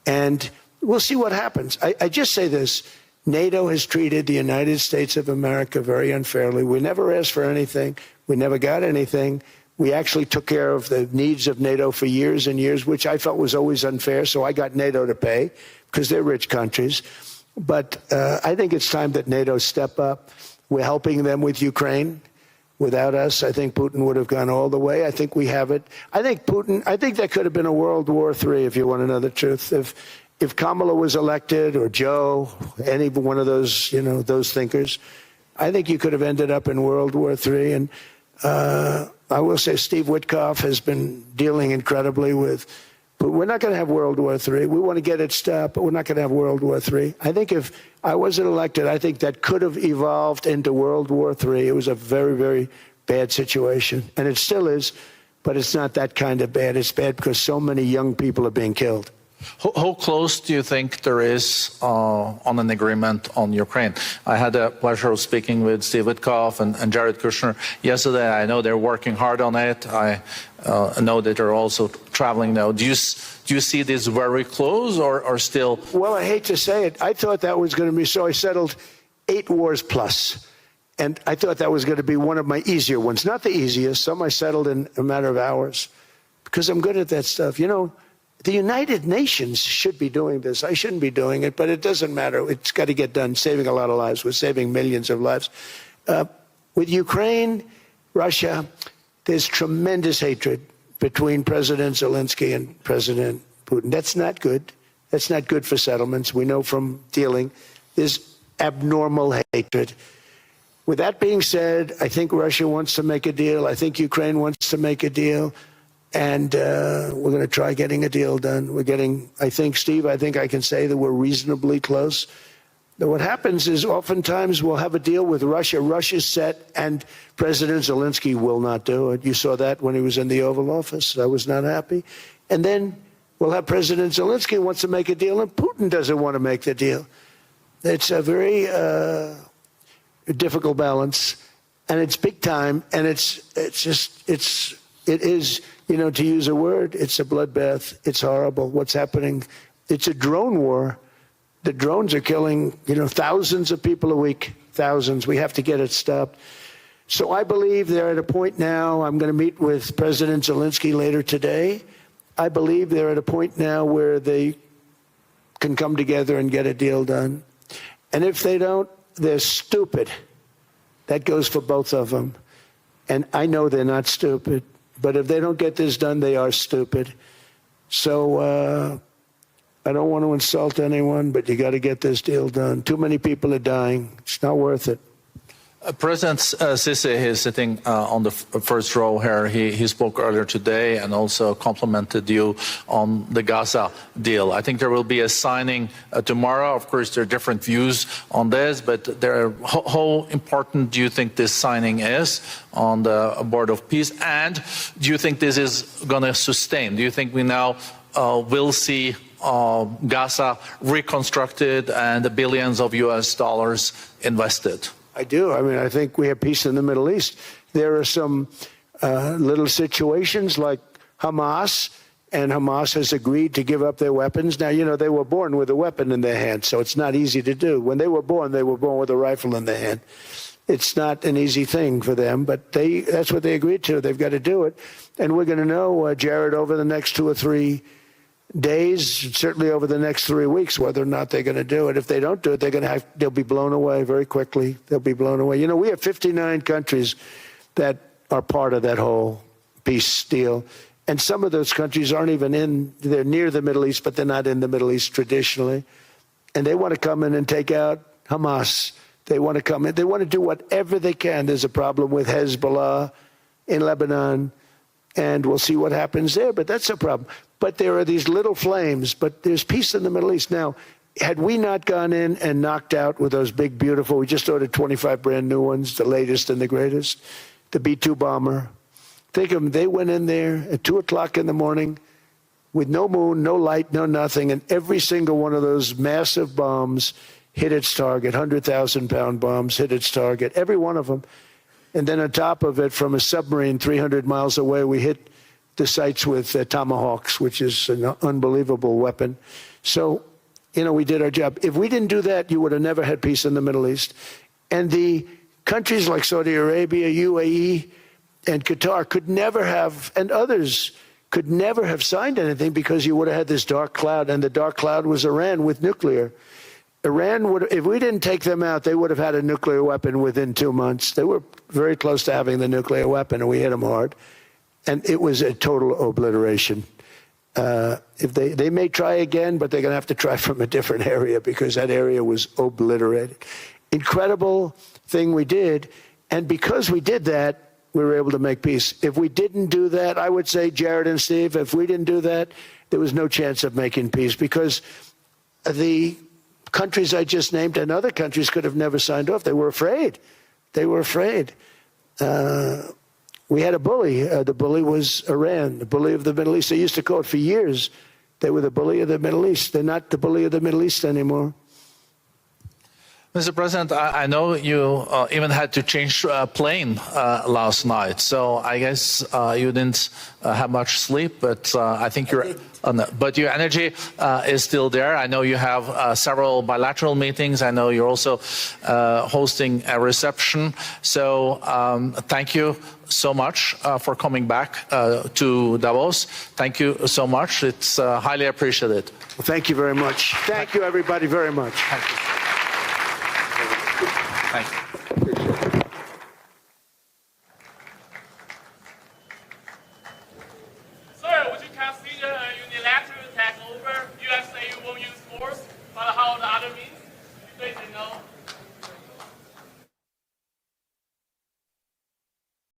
And we'll see what happens. I just say this. NATO has treated the United States of America very unfairly. We never asked for anything. We never got anything. We actually took care of the needs of NATO for years and years, which I felt was always unfair. So I got NATO to pay because they're rich countries. But I think it's time that NATO step up. We're helping them with Ukraine. Without us, I think Putin would have gone all the way. I think we have it. I think that could have been a World War III, if you want to know the truth. If Kamala was elected, or Joe, any one of those, those thinkers, I think you could have ended up in World War III. And I will say Steve Witkoff has been dealing incredibly with, but we're not going to have World War III. We want to get it stopped, but we're not going to have World War III. I think if I wasn't elected, I think that could have evolved into World War III. It was a very, very bad situation, and it still is, but it's not that kind of bad. It's bad because so many young people are being killed. How close do you think there is on an agreement on Ukraine? I had the pleasure of speaking with Steve Witkoff and Jared Kushner yesterday. I know they're working hard on it. I know that they're also traveling now. Do you see this very close or still? Well, I hate to say it. I thought that was going to be so. I settled 8 wars plus. And I thought that was going to be one of my easier ones. Not the easiest. Some I settled in a matter of hours because I'm good at that stuff. The United Nations should be doing this. I shouldn't be doing it, but it doesn't matter. It's got to get done, saving a lot of lives. We're saving millions of lives. With Ukraine, Russia, there's tremendous hatred between President Zelensky and President Putin. That's not good. That's not good for settlements. We know from dealing. There's abnormal hatred. With that being said, I think Russia wants to make a deal. I think Ukraine wants to make a deal. And we're going to try getting a deal done. I think, Steve, I can say that we're reasonably close. But what happens is oftentimes we'll have a deal with Russia. Russia's set, and President Zelensky will not do it. You saw that when he was in the Oval Office. I was not happy. And then we'll have President Zelensky wants to make a deal, and Putin doesn't want to make the deal. It's a very difficult balance, and it's big time, and it is, to use a word, it's a bloodbath. It's horrible what's happening. It's a drone war. The drones are killing, thousands of people a week, thousands. We have to get it stopped. So I believe they're at a point now. I'm going to meet with President Zelensky later today. I believe they're at a point now where they can come together and get a deal done. And if they don't, they're stupid. That goes for both of them. And I know they're not stupid. But if they don't get this done, they are stupid. So I don't want to insult anyone, but you got to get this deal done. Too many people are dying. It's not worth it. President Sisi is sitting on the first row here. He spoke earlier today and also complimented you on the Gaza deal. I think there will be a signing tomorrow. Of course, there are different views on this, but how important do you think this signing is on the Board of Peace? And do you think this is going to sustain? Do you think we now will see Gaza reconstructed and the billions of US dollars invested? I do. I think we have peace in the Middle East. There are some little situations like Hamas, and Hamas has agreed to give up their weapons. Now, they were born with a weapon in their hand, so it's not easy to do. When they were born with a rifle in their hand. It's not an easy thing for them, but that's what they agreed to. They've got to do it. And we're going to know, Jared, over the next 2 or 3 days, certainly over the next 3 weeks, whether or not they're going to do it. If they don't do it, they'll be blown away very quickly. They'll be blown away. We have 59 countries that are part of that whole peace deal. And some of those countries aren't even they're near the Middle East, but they're not in the Middle East traditionally. And they want to come in and take out Hamas. They want to come in. They want to do whatever they can. There's a problem with Hezbollah in Lebanon, and we'll see what happens there, but that's a problem. But there are these little flames, but there's peace in the Middle East. Now, had we not gone in and knocked out with those big, beautiful, we just ordered 25 brand new ones, the latest and the greatest, the B-2 bomber. Think of them, they went in there at 2 o'clock in the morning with no moon, no light, no nothing, and every single one of those massive bombs hit its target, 100,000-pound bombs hit its target, every one of them. And then on top of it, from a submarine 300 miles away, we hit the sites with tomahawks, which is an unbelievable weapon. So, we did our job. If we didn't do that, you would have never had peace in the Middle East. And the countries like Saudi Arabia, UAE, and Qatar could never have, and others could never have signed anything because you would have had this dark cloud, and the dark cloud was Iran with nuclear. Iran would, if we didn't take them out, they would have had a nuclear weapon within 2 months. They were very close to having the nuclear weapon, and we hit them hard. And it was a total obliteration. If they may try again, but they're going to have to try from a different area because that area was obliterated. Incredible thing we did. And because we did that, we were able to make peace. If we didn't do that, I would say, Jared and Steve, if we didn't do that, there was no chance of making peace because the countries I just named and other countries could have never signed off. They were afraid. They were afraid. We had a bully. The bully was Iran, the bully of the Middle East. They used to call it for years. They were the bully of the Middle East. They're not the bully of the Middle East anymore. Mr. President, I know you even had to change plane last night, so I guess you didn't have much sleep, but I think but your energy is still there. I know you have several bilateral meetings. I know you're also hosting a reception. So thank you so much for coming back to Davos. Thank you so much. It's highly appreciated. Well, thank you very much. Thank you, everybody, very much. Thank you. Thank you.